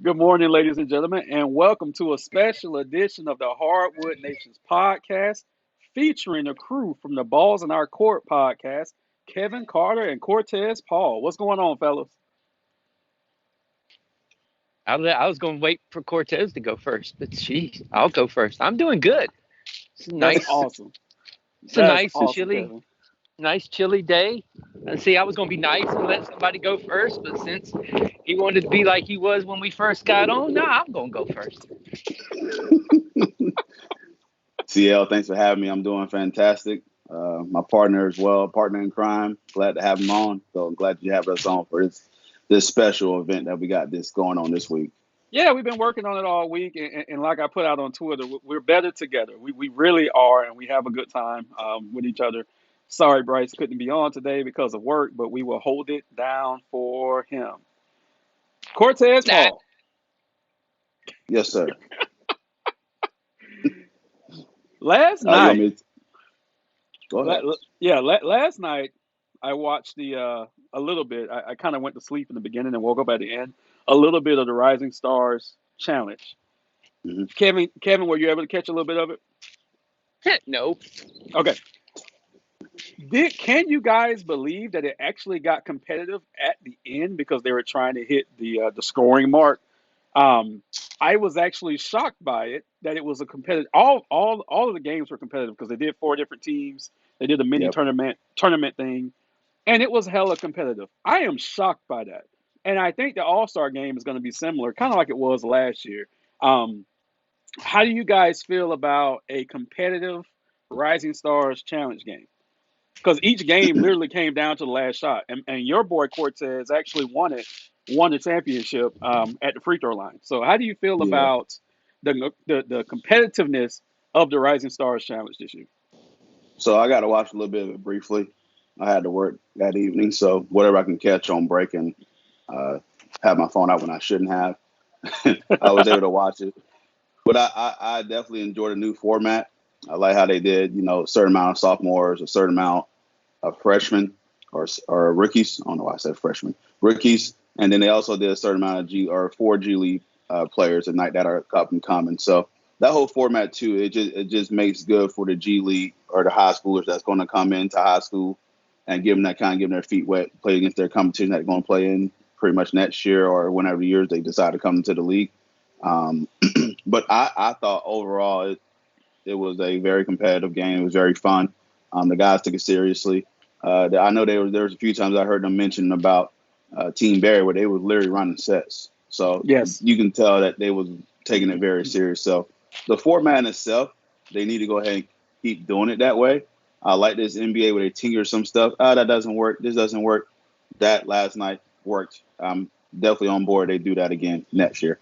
Good morning, ladies and gentlemen, and welcome to a special edition of the Hardwood Nations podcast featuring a crew from the Balls in Our Court podcast, Kevin Carter and Cortez Paul. What's going on, fellas? I was going to wait for Cortez to go first, but geez, I'll go first. I'm doing good. It's a That's nice, awesome. it's a That's nice awesome, chilly, Kevin. nice chilly day. And see, I was going to be nice and let somebody go first, but since he wanted to be like he was when we first got on, nah, I'm going to go first. CL, thanks for having me. I'm doing fantastic. My partner as well, partner in crime. Glad to have him on. So I'm glad you have us on for this special event that we got this going on this week. Yeah, we've been working on it all week, and like I put out on Twitter, we're better together. We really are, and we have a good time with each other. Sorry, Bryce couldn't be on today because of work, but we will hold it down for him. Cortez Nah, Paul. Yes, sir. Last You want night, me to go ahead? last night I watched the a little bit. I kind of went to sleep in the beginning and woke up at the end. A little bit of the Rising Stars Challenge. Hmm. Kevin, were you able to catch a little bit of it? no. Okay. Can you guys believe that it actually got competitive at the end because they were trying to hit the scoring mark? Um, I was actually shocked by it that it was a competitive. All of the games were competitive because they did four different teams. They did a mini Yep. tournament thing, and it was hella competitive. I am shocked by that, and I think the All Star game is going to be similar, kind of like it was last year. Um, how do you guys feel about a competitive Rising Stars Challenge game? Because each game literally came down to the last shot, and your boy Cortez actually won the championship at the free throw line. So how do you feel Yeah. about the competitiveness of the Rising Stars Challenge this year? So I got to watch a little bit of it briefly. I had to work that evening, so whatever I can catch on break and uh, have my phone out when I shouldn't have, I was able to watch it. But I definitely enjoyed the new format. I like how they did, a certain amount of sophomores, a certain amount of freshmen or rookies. I don't know why I said freshmen, rookies, and then they also did a certain amount of G or four G League players a night that are up and coming. So that whole format too, it just makes good for the G League or the high schoolers that's going to come into high school and give them that kind of getting their feet wet, play against their competition that's going to play in pretty much next year or whenever years they decide to come into the league. Um, but I thought overall it was a very competitive game. It was very fun. The guys took it seriously. I know there was a few times I heard them mention about Team Barry where they was literally running sets. So Yes. you can tell that they was taking it very serious. So the format in itself, they need to go ahead and keep doing it that way. I like this NBA where they tinker some stuff. That doesn't work. This doesn't work. That last night worked. I'm definitely on board. They do that again next year.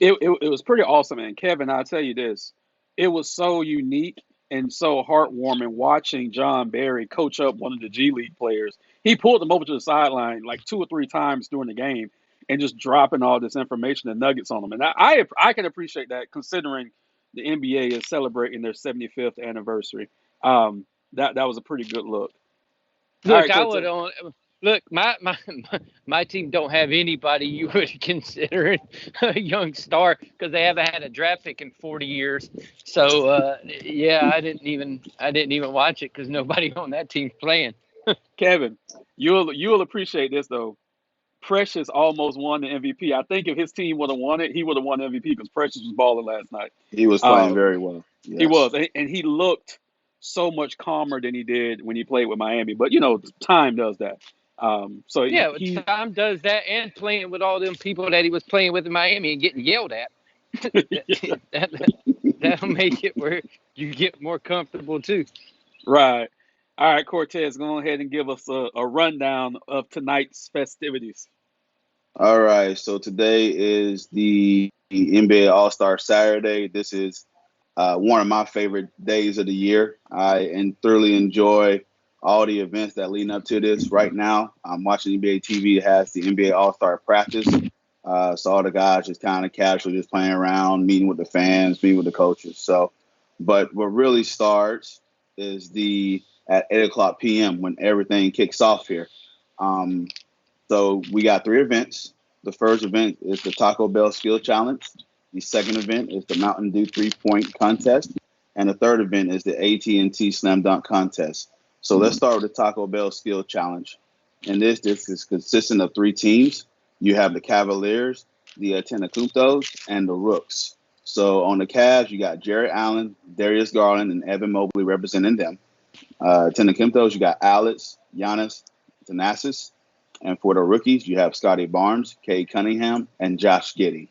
It was pretty awesome, and Kevin, I'll tell you this, it was so unique and so heartwarming watching John Barry coach up one of the G League players. He pulled them over to the sideline like two or three times during the game and just dropping all this information and nuggets on them. And I can appreciate that considering the NBA is celebrating their 75th anniversary. That was a pretty good look. All Look, right, I would Cortez. on. Look, my team don't have anybody you would consider a young star because they haven't had a draft pick in 40 years. So yeah, I didn't even watch it because nobody on that team's playing. Kevin, you'll appreciate this though. Precious almost won the MVP. I think if his team would have won it, he would have won the MVP because Precious was balling last night. He was playing Uh, very well. he Yes. was, and he looked so much calmer than he did when he played with Miami. But time does that. So Yeah, he Tom does that and playing with all them people that he was playing with in Miami and getting yelled at. that, that that'll make it where you get more comfortable too. right. All right, Cortez, go ahead and give us a rundown of tonight's festivities. All right. So today is the NBA All Star Saturday. This is one of my favorite days of the year. Thoroughly enjoy all the events that lead up to this. Right now, I'm watching NBA TV. It has the NBA All Star practice. So all the guys just kind of casually just playing around, meeting with the fans, meeting with the coaches. But what really starts is the at 8 o'clock p.m. when everything kicks off here. Um, so we got three events. The first event is the Taco Bell Skill Challenge. The second event is the Mountain Dew 3-point contest. And the third event is the AT&T Slam Dunk contest. So let's start with the Taco Bell Skill Challenge. And this is consistent of 3 teams. You have the Cavaliers, the Tenacuntos, and the Rooks. So on the Cavs, you got Jared Allen, Darius Garland, and Evan Mobley representing them. Tenacuntos, you got Alex, Giannis, Thanasis. And for the rookies, you have Scotty Barnes, Cade Cunningham, and Josh Giddey.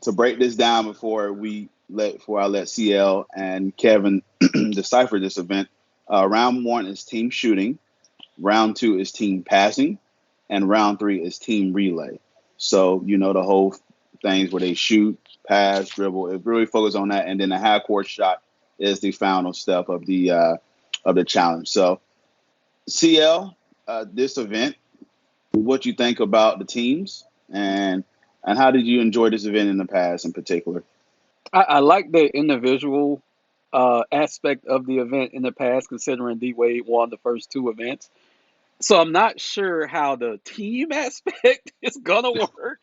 To break this down before I let CL and Kevin decipher this event, round 1 is team shooting, round 2 is team passing, and round 3 is team relay. So the whole things where they shoot, pass, dribble. It really focuses on that, and then the half court shot is the final step of the challenge. So, CL, this event, what you think about the teams, and how did you enjoy this event in the past in particular? I like the individual aspect of the event in the past, considering D Wade won the first 2 events. So I'm not sure how the team aspect is gonna work.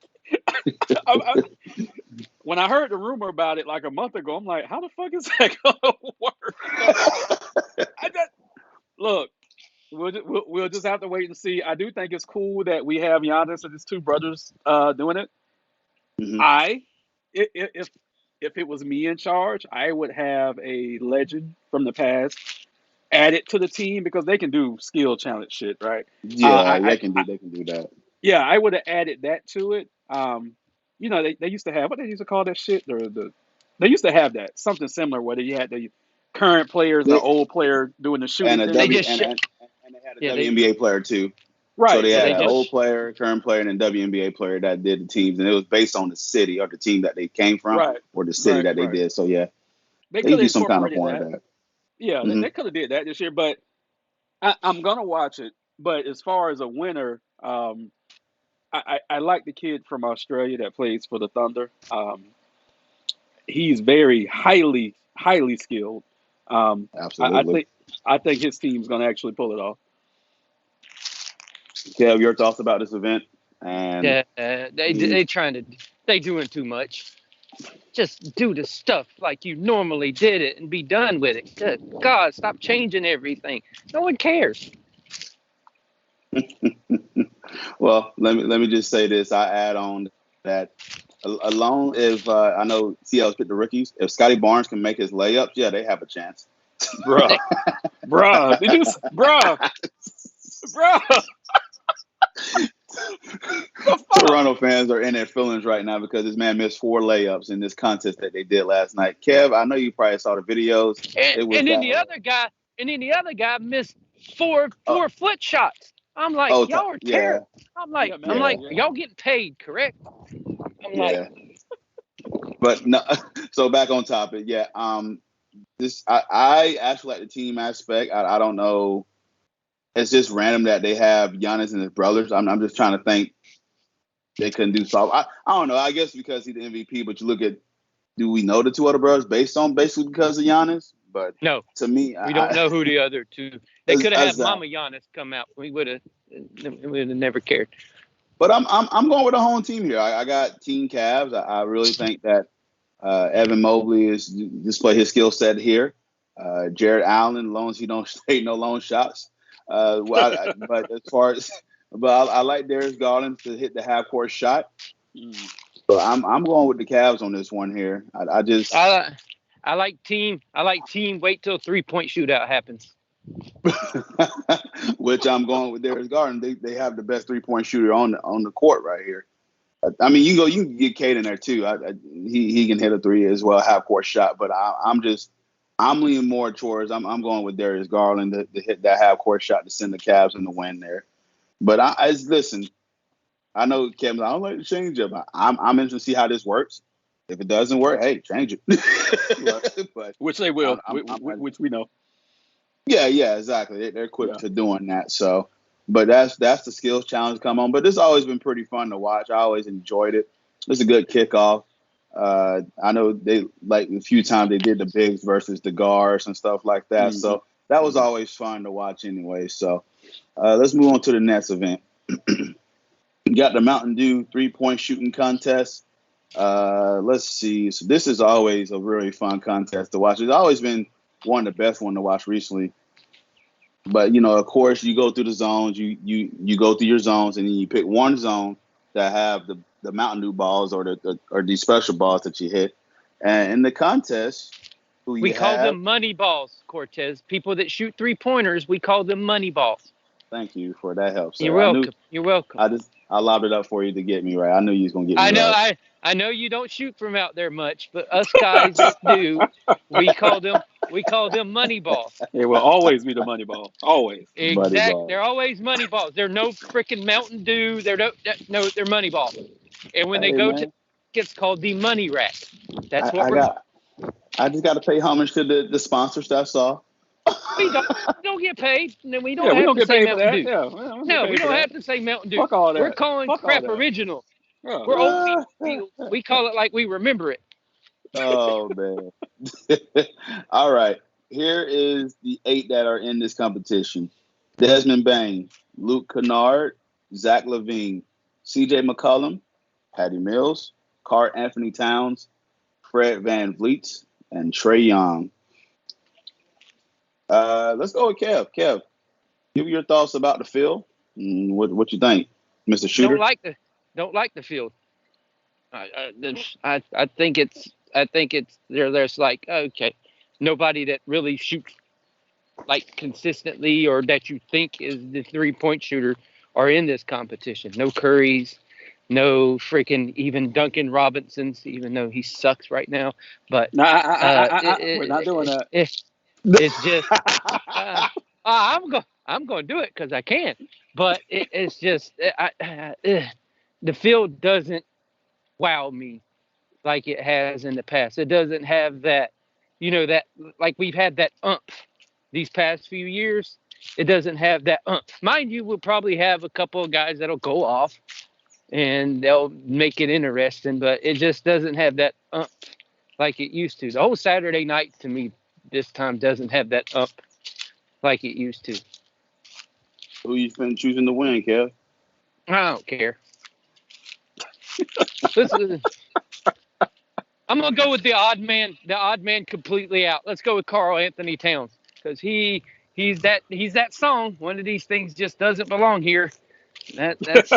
When I heard the rumor about it like a month ago, I'm like, how the fuck is that gonna work? Look, we'll just have to wait and see. I do think it's cool that we have Giannis and his 2 brothers doing it. Mm-hmm. If it was me in charge, I would have a legend from the past added to the team because they can do skill challenge shit, right? Yeah, they can do that. Yeah, I would have added that to it. They used to have what they used to call that shit. They used to have that something similar where you had the current players and the old player doing the shooting. And thing. they had a WNBA player too. Right. So they had an old player, current player, and a WNBA player that did the teams, and it was based on the city or the team that they came from, or the city that they did. So yeah, they do some kind of point of that. Yeah, they could have did that this year, but I'm gonna watch it. But as far as a winner, I like the kid from Australia that plays for the Thunder. He's very highly skilled. Absolutely. I think his team's gonna actually pull it off. Kev, your thoughts about this event? And they doing too much. Just do the stuff like you normally did it and be done with it. Good God, stop changing everything. No one cares. Well, let me just say this. I add on that alone if I know CL's picked the rookies. If Scotty Barnes can make his layups, yeah, they have a chance. Bruh. Toronto fans are in their feelings right now because this man missed 4 layups in this contest that they did last night. Kev, I know you probably saw the videos. And then the other guy missed 4 foot shots. I'm like, y'all are terrible. Yeah. I'm like, y'all getting paid, correct? But no. So back on topic, yeah. I actually like the team aspect. I don't know. It's just random that they have Giannis and his brothers. I'm just trying to think they couldn't do so. I don't know. I guess because he's the MVP, but you look at, do we know the 2 other brothers based on basically because of Giannis? But no, to me, we don't know who the other 2. They could have had Mama Giannis come out. We would have never cared. But I'm going with the home team here. I got Team Cavs. I really think that Evan Mobley is display his skill set here. Jared Allen, as long as he don't take no long shots. But as far as, I like Darius Garland to hit the half court shot. So I'm going with the Cavs on this one here. I like team. Wait till 3-point shootout happens. Which I'm going with Darius Garland. They have the best 3-point shooter on the court right here. I mean, you can get Cade in there too. He can hit a 3 as well, half court shot. But I'm leaning more towards I'm going with Darius Garland to hit that half court shot to send the Cavs in the win there. But listen, I know Kevin, I don't like to change it, but I'm interested to see how this works. If it doesn't work, hey, change it. But which they will, which we know. Yeah, exactly. They're equipped to doing that. So, but that's the skills challenge come on. But this has always been pretty fun to watch. I always enjoyed it. It's a good kickoff. I know they like a few times they did the bigs versus the guards and stuff like that. So that was always fun to watch anyway. So Let's move on to the next event. We got the Mountain Dew 3-point shooting contest. Let's see. So this is always a really fun contest to watch. It's always been one of the best one to watch recently. But of course, you go through the zones. You go through your zones, and then you pick one zone that have the Mountain Dew balls or these special balls that you hit. And in the contest, we call them money balls, Cortez. People that shoot 3-pointers, we call them money balls. Thank you for that help. You're welcome. You're welcome. I lobbed it up for you to get me right. I knew you was gonna get me right. I know you don't shoot from out there much, but us guys that do, we call them money balls. It will always be the money ball. Always. Exactly. They're always money balls. They're no freaking Mountain Dew. They're money balls. And when they go to, it's called the money rack. That's what I just got to pay homage to the sponsors. That's all. We don't get paid. No, we don't we have don't to get say paid for Mountain that. Dew. Yeah, No, we don't have to say Mountain Dew. Fuck all that. We're calling crap original. Yeah. We're old people. We call it like we remember it. Oh, man. All right. Here is the 8 that are in this competition. Desmond Bain, Luke Kennard, Zach Levine, C.J. McCollum, Patty Mills, Karl Anthony Towns, Fred Van Vliet, and Trae Young. Let's go with Kev. Kev, give me your thoughts about the field. What you think, Mr. Shooter? Don't like the field. I think it's there's like, okay, nobody that really shoots like consistently or that you think is the 3-point shooter are in this competition. No Currys, no freaking even Duncan Robinsons, even though he sucks right now. But we're not doing that. It's just I'm going to do it because I can. But it's just the field doesn't wow me like it has in the past. It doesn't have that, that like we've had that umph these past few years. It doesn't have that umph. Mind you, we'll probably have a couple of guys that'll go off and they'll make it interesting, but it just doesn't have that umph like it used to. The whole Saturday night to me this time doesn't have that umph like it used to. Who you been choosing to win, Kev? I don't care. Listen, I'm gonna go with the odd man completely out. Let's go with Karl Anthony Towns because he's that song. One of these things just doesn't belong here. That's.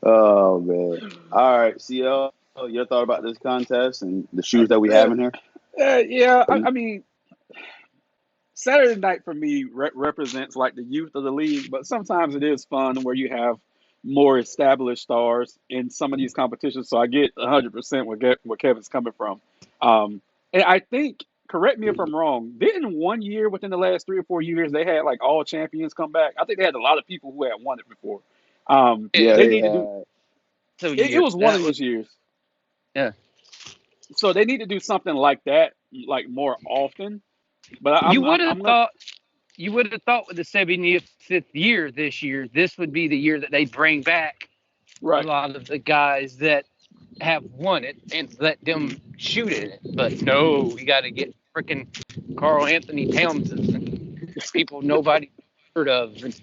Oh man! All right, CL, your thought about this contest and the shoes that we have in here? Yeah, I mean, Saturday night for me represents like the youth of the league, but sometimes it is fun where you have more established stars in some of these competitions. So I get 100% where Kevin's coming from. And I think, correct me if I'm wrong, didn't one year within the last 3 or 4 years they had like all champions come back? I think they had a lot of people who had won it before. They need to do. It was one of those years. Yeah. So they need to do something like that, like more often. But you would have thought with the 75th year this year, this would be the year that they bring back a lot of the guys that have won it and let them shoot it. But no, we got to get freaking Karl Anthony Towns and people nobody heard of. And,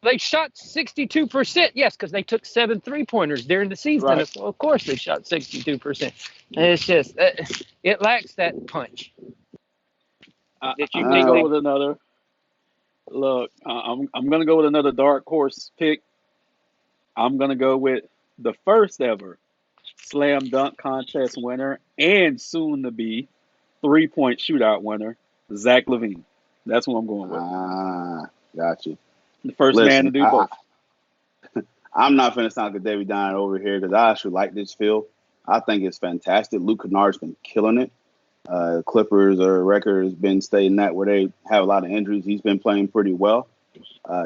they shot 62%. Yes, because they took 7 3-pointers during the season. Right. So of course they shot 62%. And it's just it lacks that punch. I'm gonna go with another. Look, I'm gonna go with another dark horse pick. I'm gonna go with the first ever slam dunk contest winner and soon to be 3-point shootout winner, Zach Levine. That's what I'm going with. Got you. The first man to do both. I'm not finna sound like a David Dine over here because I actually like this field. I think it's fantastic. Luke Kennard's been killing it. Clippers or record has been stating that where they have a lot of injuries. He's been playing pretty well.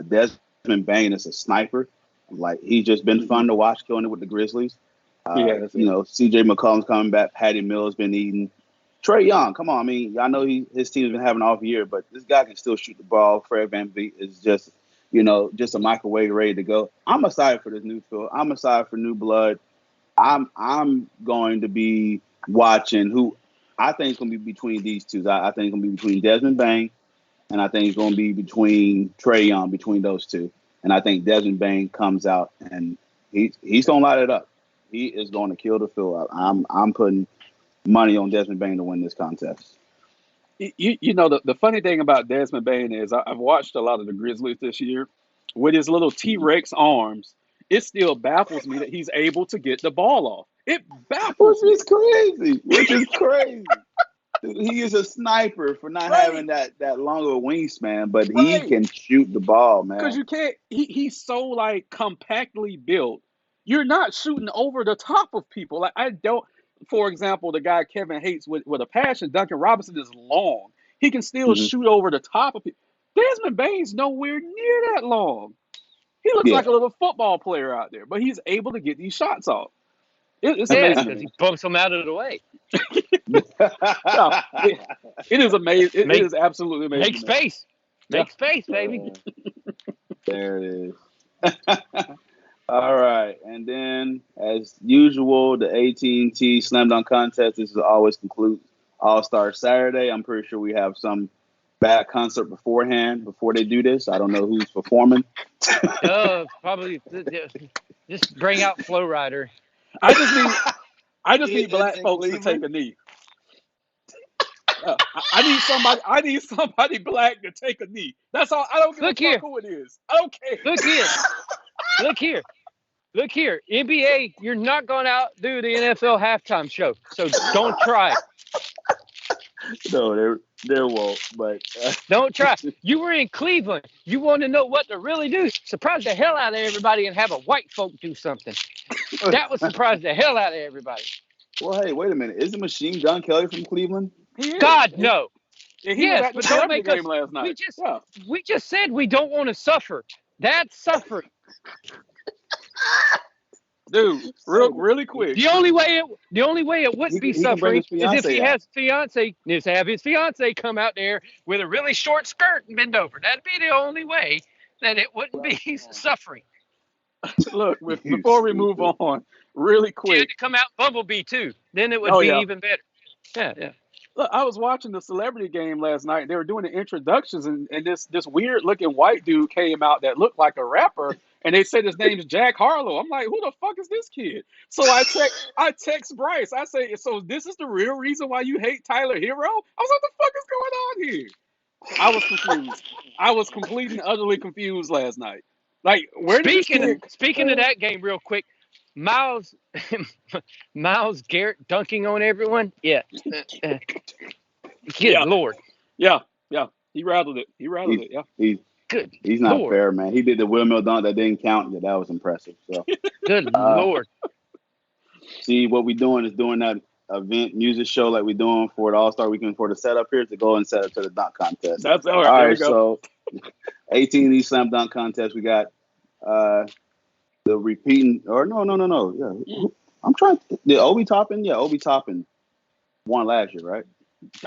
Desmond Bain is a sniper. Like he's just been fun to watch killing it with the Grizzlies. C.J. McCollum's coming back. Patty Mills been eating. Trae Young, come on. I mean, I know his team's been having an off year, but this guy can still shoot the ball. Fred VanVleet is just a microwave ready to go. I'm excited for this new field. I'm excited for new blood. I'm going to be watching who I think is going to be between these two. I think it's going to be between Desmond Bain and I think it's going to be between Trae Young, between those two. And I think Desmond Bain comes out and he's going to light it up. He is going to kill the field. I'm putting money on Desmond Bain to win this contest. You know, the funny thing about Desmond Bain is I've watched a lot of the Grizzlies this year. With his little T-Rex arms, it still baffles me that he's able to get the ball off. It baffles me. Which is crazy. He is a sniper for not having that long of a wingspan, but he can shoot the ball, man. Because you can't. He's so like compactly built. You're not shooting over the top of people. Like I don't. For example, the guy Kevin hates with a passion, Duncan Robinson, is long. He can still shoot over the top of people. Desmond Bain's nowhere near that long. He looks like a little football player out there, but he's able to get these shots off. It's amazing. Because he bumps them out of the way. It is amazing. It is absolutely amazing. Make space. Make space, baby. There it is. All right. And then, as usual, the AT&T Slam Dunk Contest. This is always concludes All-Star Saturday. I'm pretty sure we have some bad concert beforehand before they do this. I don't know who's performing. Probably just bring out Flow Rider. I just need black folks to take a knee. I need somebody black to take a knee. That's all. I don't give a fuck who it is. I don't care. Look here. NBA, you're not going to outdo the NFL halftime show, so don't try. No, there won't. But don't try. You were in Cleveland. You want to know what to really do? Surprise the hell out of everybody and have a white folk do something. That would surprise the hell out of everybody. Well, hey, wait a minute. Isn't Machine Gun Kelly from Cleveland? God, no. Yes, but don't make us. Last night. We just said we don't want to suffer. That's suffering. Dude, really quick. The only way it wouldn't be suffering is if he has fiance. Is have his fiance come out there with a really short skirt and bend over. That'd be the only way that it wouldn't be suffering. Look, before we move on, really quick. He had to come out Bumblebee too. Then it would be even better. Yeah. Look, I was watching the celebrity game last night. They were doing the introductions, and this weird looking white dude came out that looked like a rapper, and they said his name is Jack Harlow. I'm like, who the fuck is this kid? So I text Bryce. I say, so this is the real reason why you hate Tyler Hero? I was like, what the fuck is going on here? I was confused. I was completely and utterly confused last night. Like, where did speaking of that game real quick, Miles Garrett dunking on everyone. Yeah. Good Lord. Yeah. He rattled it. Yeah. He's not Lord. Fair, man. He did the windmill dunk that didn't count. That was impressive. So. Good Lord. See, what we're doing is doing that event music show like we're doing for the All-Star Weekend for the setup here to go and set up to the dunk contest. That's all right. All right, so AT&T Slam Dunk Contest. We got the repeating, or no. Yeah, I'm trying. Did Obi Toppin? Yeah, Obi Toppin won last year, right?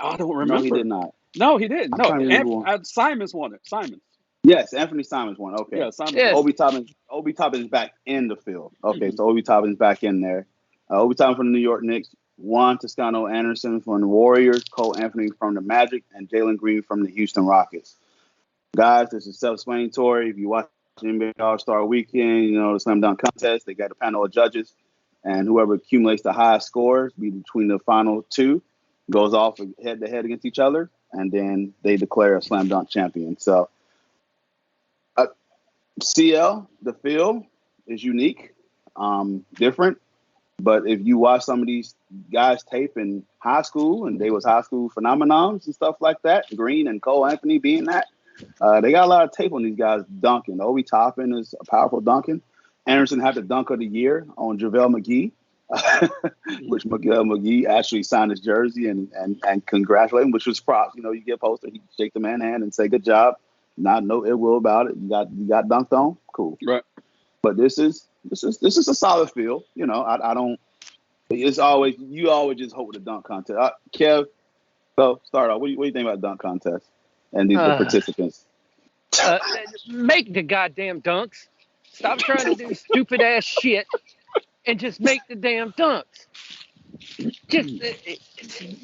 I don't remember. No, he did not. No, he didn't. No, Simons won it. Simons. Yes, Anthony Simons won. Okay. Yeah, Simons. Yes. Obi Toppin's back in the field. Okay, so Obi Toppin's back in there. Obi Toppin from the New York Knicks, Juan Toscano Anderson from the Warriors, Cole Anthony from the Magic, and Jalen Green from the Houston Rockets. Guys, this is self-explanatory. If you watch the NBA All-Star Weekend, you know, the Slam Dunk Contest, they got a panel of judges, and whoever accumulates the highest scores between the final two goes off head-to-head against each other, and then they declare a Slam Dunk champion. So, CL, the field is unique, different. But if you watch some of these guys tape in high school, and they was high school phenomenons and stuff like that, Green and Cole Anthony being that, they got a lot of tape on these guys dunking. Obi Toppin is a powerful dunking. Anderson had the dunk of the year on JaVale McGee, which McGee actually signed his jersey and congratulate him, which was props. You know, you get posted, he shake the man's hand and say, good job. Not no ill will about it. You got dunked on. Cool. Right. But this is a solid field. You know, I don't. It's always you always just hope with the dunk contest. Kev, so start off. What do you think about dunk contest and the participants? Make the goddamn dunks. Stop trying to do stupid ass shit and just make the damn dunks. just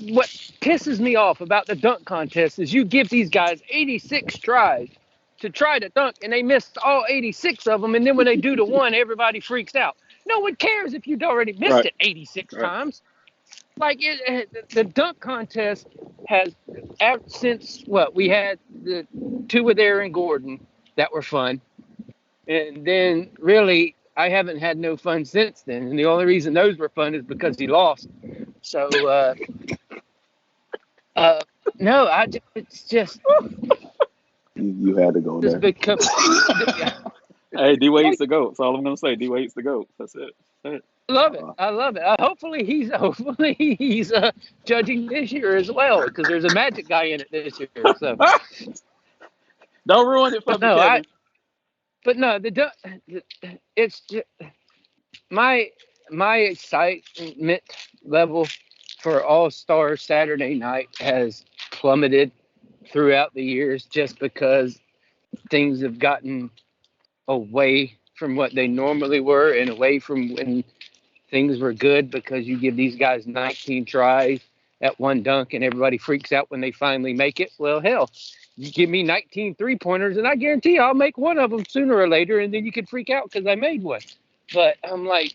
what pisses me off about the dunk contest is you give these guys 86 tries to try to dunk, and they miss all 86 of them. And then when they do the one, everybody freaks out. No one cares if you'd already missed Right. it 86 Right. times. Like the dunk contest has, since what we had the two with Aaron Gordon that were fun, and then really I haven't had no fun since then. And the only reason those were fun is because he lost. So no, it's just You had to go there. become. Hey, D Wade's the GOAT. That's all I'm gonna say. D Wade's the GOAT. That's it. That's it. I love it. I love it. Hopefully he's judging this year as well, because there's a Magic guy in it this year. So Don't ruin it for but me, no, Kevin. it's just, my excitement level for All-Star Saturday night has plummeted throughout the years, just because things have gotten away from what they normally were and away from when things were good, because you give these guys 19 tries at one dunk and everybody freaks out when they finally make it. Well, hell, you give me 19 3-pointers and I guarantee I'll make one of them sooner or later, and then you can freak out because I made one. But I'm like,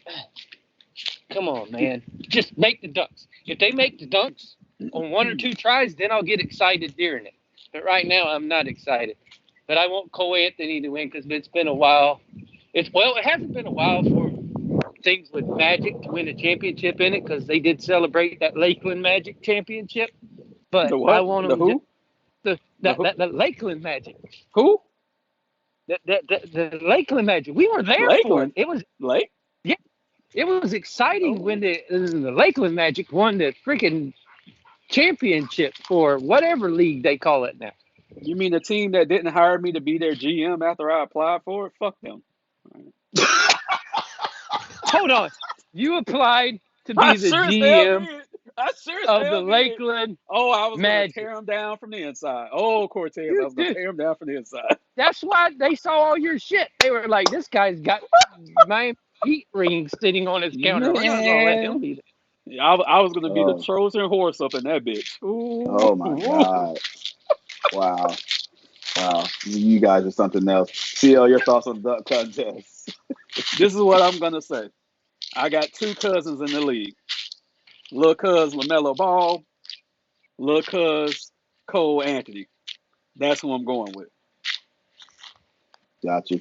come on, man, just make the dunks. If they make the dunks on one or two tries, then I'll get excited during it. But right now, I'm not excited. But I want Cole Anthony to win, because it's been a while. It hasn't been a while for things with Magic to win a championship in it, because they did celebrate that Lakeland Magic championship. But The I what? want The them who? the Lakeland Magic. Who? The Lakeland Magic. We were there for it. Lakeland. It was Lake? it was exciting Oh. when the Lakeland Magic won the freaking championship for whatever league they call it now. You mean the team that didn't hire me to be their GM after I applied for it? Fuck them. Hold on. You applied to I be the sure as hell GM did. I sure as of hell the did. Lakeland Oh, I was going to Magic. tear them down from the inside. Oh, Cortez, I was going to tear them down from the inside. That's why they saw all your shit. They were like, this guy's got my heat ring sitting on his counter. We're not going to let him be there. I was going to be the Oh, Trojan horse up in that bitch. Ooh. oh my God. Wow. Wow. You guys are something else. CL, your thoughts on the dunk contest? This is what I'm going to say. I got two cousins in the league. Little cuz LaMelo Ball, little cuz Cole Anthony. That's who I'm going with. Got you.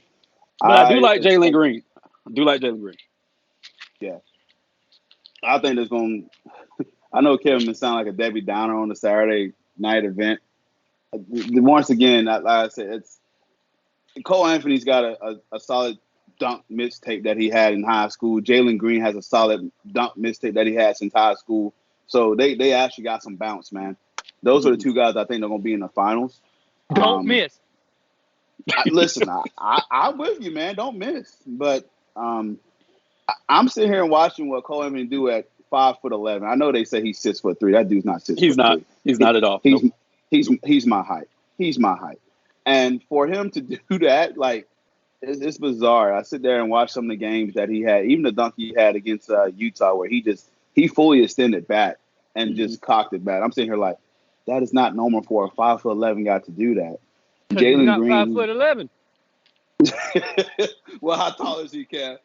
But I do like Jalen Green. I do like Jalen Green. Yeah. I think there's going to, I know Kevin may sound like a Debbie Downer on the Saturday night event. Once again, like I said, it's Cole Anthony's got a solid dunk mixtape that he had in high school. Jalen Green has a solid dunk mixtape that he had since high school. So they actually got some bounce, man. Those are the two guys I think they're going to be in the finals. Don't miss. Listen, I'm with you, man. Don't miss. But I'm sitting here and watching what Cole Anthony do at 5'11". I know they say he's 6'3". That dude's not 6'3". He's not. He's not at all. He's my height. He's my height. And for him to do that, like, it's bizarre. I sit there and watch some of the games that he had, even the dunk he had against Utah, where he fully extended back and just cocked it back. I'm sitting here like, that is not normal for a 5'11" guy to do that. Jalen Green, 5'11". Well, how tall is he, Kev?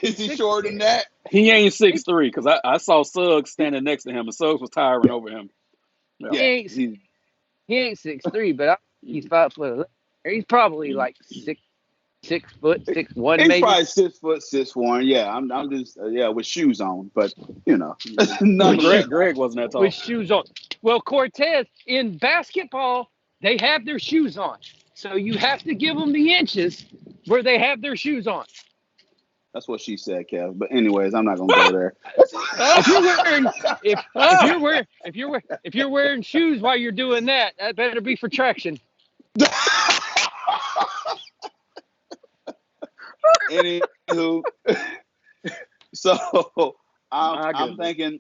Is he shorter than that? He ain't 6'3", because I saw Suggs standing next to him, and Suggs was towering over him. Yeah, He ain't 6'3", but he's 5'11". He's probably like 6'1", he's maybe. probably 6 foot 6'1". Yeah, I'm just with shoes on, but Greg wasn't that tall. With shoes on. Well, Cortez, in basketball, they have their shoes on. So you have to give them the inches where they have their shoes on. That's what she said, Kev. But anyways, I'm not gonna go there. If you're wearing shoes while you're doing that, that better be for traction. Anywho, so I'm thinking.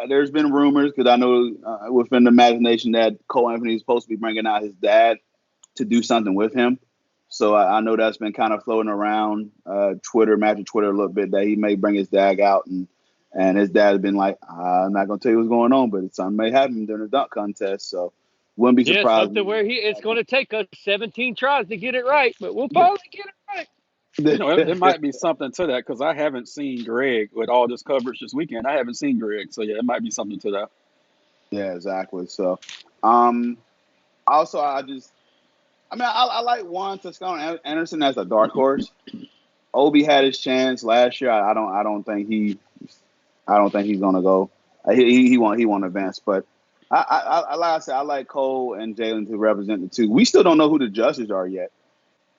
There's been rumors, because I know within the imagination that Cole Anthony is supposed to be bringing out his dad to do something with him. So I know that's been kind of floating around Twitter, Magic Twitter a little bit, that he may bring his dad out and And his dad had been like, I'm not going to tell you what's going on, but something may happen during the dunk contest. So wouldn't be Yeah, surprised. something where it's going to take us 17 tries to get it right, but we'll probably get it right. It might be something to that because I haven't seen Greg with all this coverage this weekend. I haven't seen Greg, so yeah, it might be something to that. Yeah, exactly. So, also, I like Juan Toscano Anderson as a dark horse. Obi had his chance last year. I don't think he's gonna go. He won't advance. But like I said, I like Cole and Jalen to represent the two. We still don't know who the judges are yet.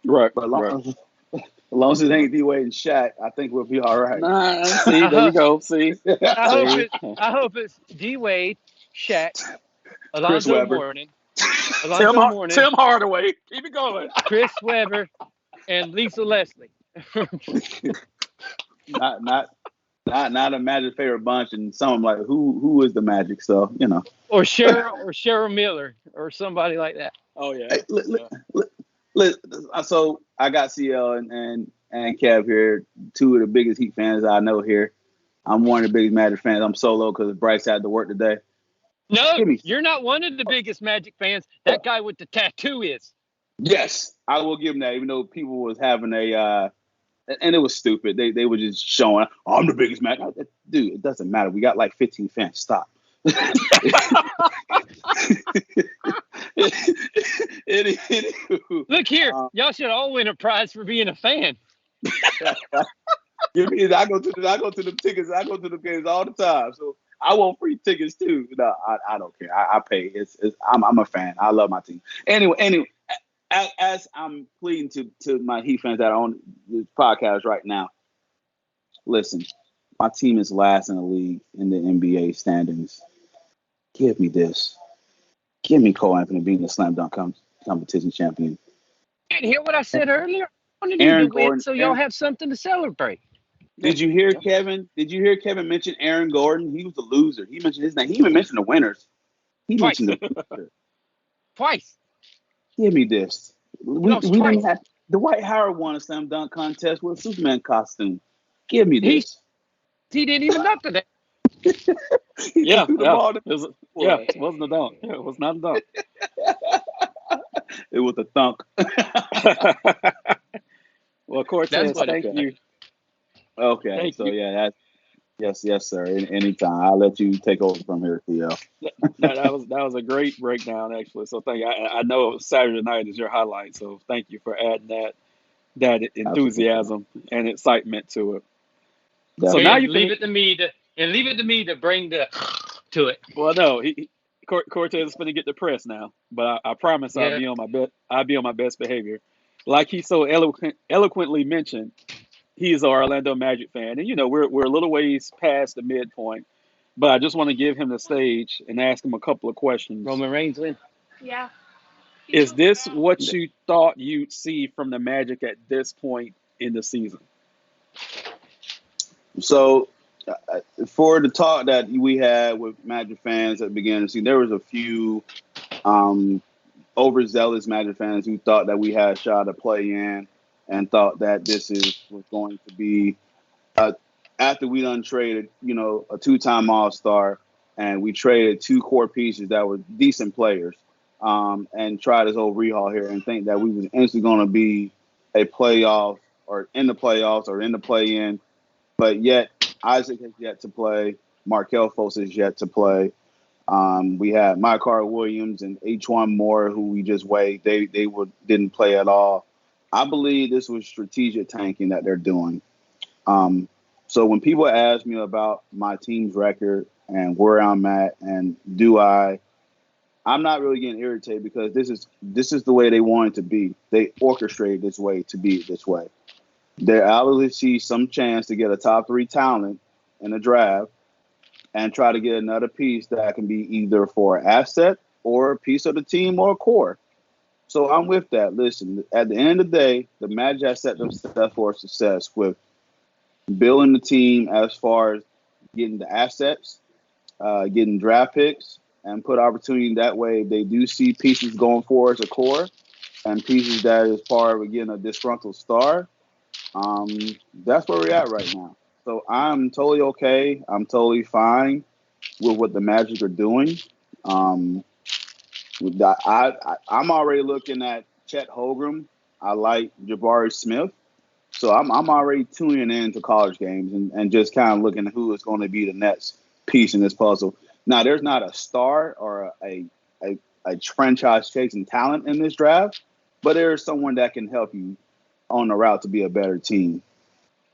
Right, But right. as long as it ain't D-Wade and Shaq, I think we'll be all right. Nah, see, there you go. See, I hope it's D Wade, Shaq, Chris Alonzo Webber. Mourning, Alonzo Mourning, Tim Hardaway. Keep it going. Chris Webber, and Lisa Leslie. Not a Magic favorite bunch, and some of them like who is the Magic? So or Cheryl Miller or somebody like that. Oh yeah. So I got CL and Kev here, two of the biggest Heat fans I know here. I'm one of the biggest Magic fans. I'm solo because Bryce had to work today. No, you're not one of the biggest Magic fans. That guy with the tattoo is. Yes, I will give him that. Even though people was having and it was stupid. They were just showing, I'm the biggest Magic. Dude, it doesn't matter. We got like 15 fans. Stop. Look here, y'all should all win a prize for being a fan. I go to the tickets. I go to the games all the time. So I want free tickets too. No, I don't care. I pay. I'm a fan. I love my team. Anyway, as I'm pleading to my Heat fans that are on this podcast right now, listen, my team is last in the league in the NBA standings. Give me this. Give me Cole Anthony being the slam dunk competition champion. You didn't hear what I said earlier? I wanted you to win so y'all have something to celebrate. Did you hear Kevin? Did you hear Kevin mention Aaron Gordon? He was a loser. He mentioned his name. He even mentioned the winners. He mentioned the loser. Twice. Give me this. We didn't have Dwight Howard won a slam dunk contest with a Superman costume. Give me this. He didn't even up to that. It wasn't a dunk. Yeah, it was not a dunk. It was a thunk. Well, Cortez, thank you. Okay, yes, sir. Anytime. I'll let you take over from here, Theo. That was a great breakdown, actually. So thank you. I know Saturday night is your highlight, so thank you for adding that enthusiasm and excitement to it. Definitely. So now you leave it to me to bring the to it. Well, no, Cortez is going to get the press now, but I promise I'll be on my best behavior. Like he so eloquently mentioned, he is an Orlando Magic fan, and we're a little ways past the midpoint, but I just want to give him the stage and ask him a couple of questions. Roman Reigns win. Yeah. Is this what you thought you'd see from the Magic at this point in the season? So, for the talk that we had with Magic fans at the beginning of the season, there was a few overzealous Magic fans who thought that we had a shot to play in and thought that this was going to be after we done traded, a two-time All-Star, and we traded two core pieces that were decent players, and tried this whole rehaul here and think that we was instantly going to be a playoff or in the playoffs or in the play-in, but yet Isaac has yet to play. Markelle Fultz has yet to play. We had Mykar Williams and H1 Moore, who we just waived. They didn't play at all. I believe this was strategic tanking that they're doing. So when people ask me about my team's record and where I'm at and I'm not really getting irritated because this is the way they want it to be. They orchestrated this way to be this way. They obviously see some chance to get a top 3 talent in the draft and try to get another piece that can be either for an asset or a piece of the team or a core. So I'm with that. Listen, at the end of the day, the Magic have set themselves for success with building the team as far as getting the assets, getting draft picks, and put opportunity that way. If they do see pieces going forward as a core and pieces that is far as getting a disgruntled star, that's where we're at right now. So I'm totally okay. I'm totally fine with what the Magic are doing. Um, I'm already looking at Chet Holmgren. I like Jabari Smith. So I'm already tuning in to college games and just kind of looking at who is going to be the next piece in this puzzle. Now, there's not a star or a franchise chasing talent in this draft, but there's someone that can help you on the route to be a better team.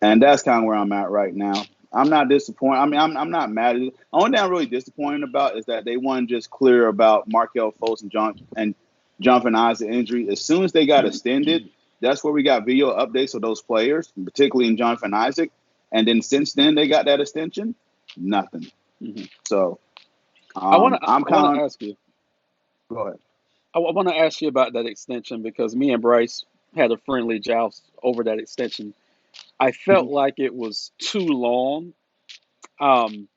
And that's kind of where I'm at right now. I'm not disappointed. I mean, I'm not mad at it. The only thing I'm really disappointed about is that they weren't just clear about Markel Fultz and Jonathan Isaac injury. As soon as they got extended, that's where we got video updates of those players, particularly in Jonathan Isaac. And then since then, they got that extension. Nothing. Hmm. So I want to I'm I want kind to of ask you. go ahead. I want to ask you about that extension because me and Bryce had a friendly joust over that extension. I felt Mhm. like it was too long. Um,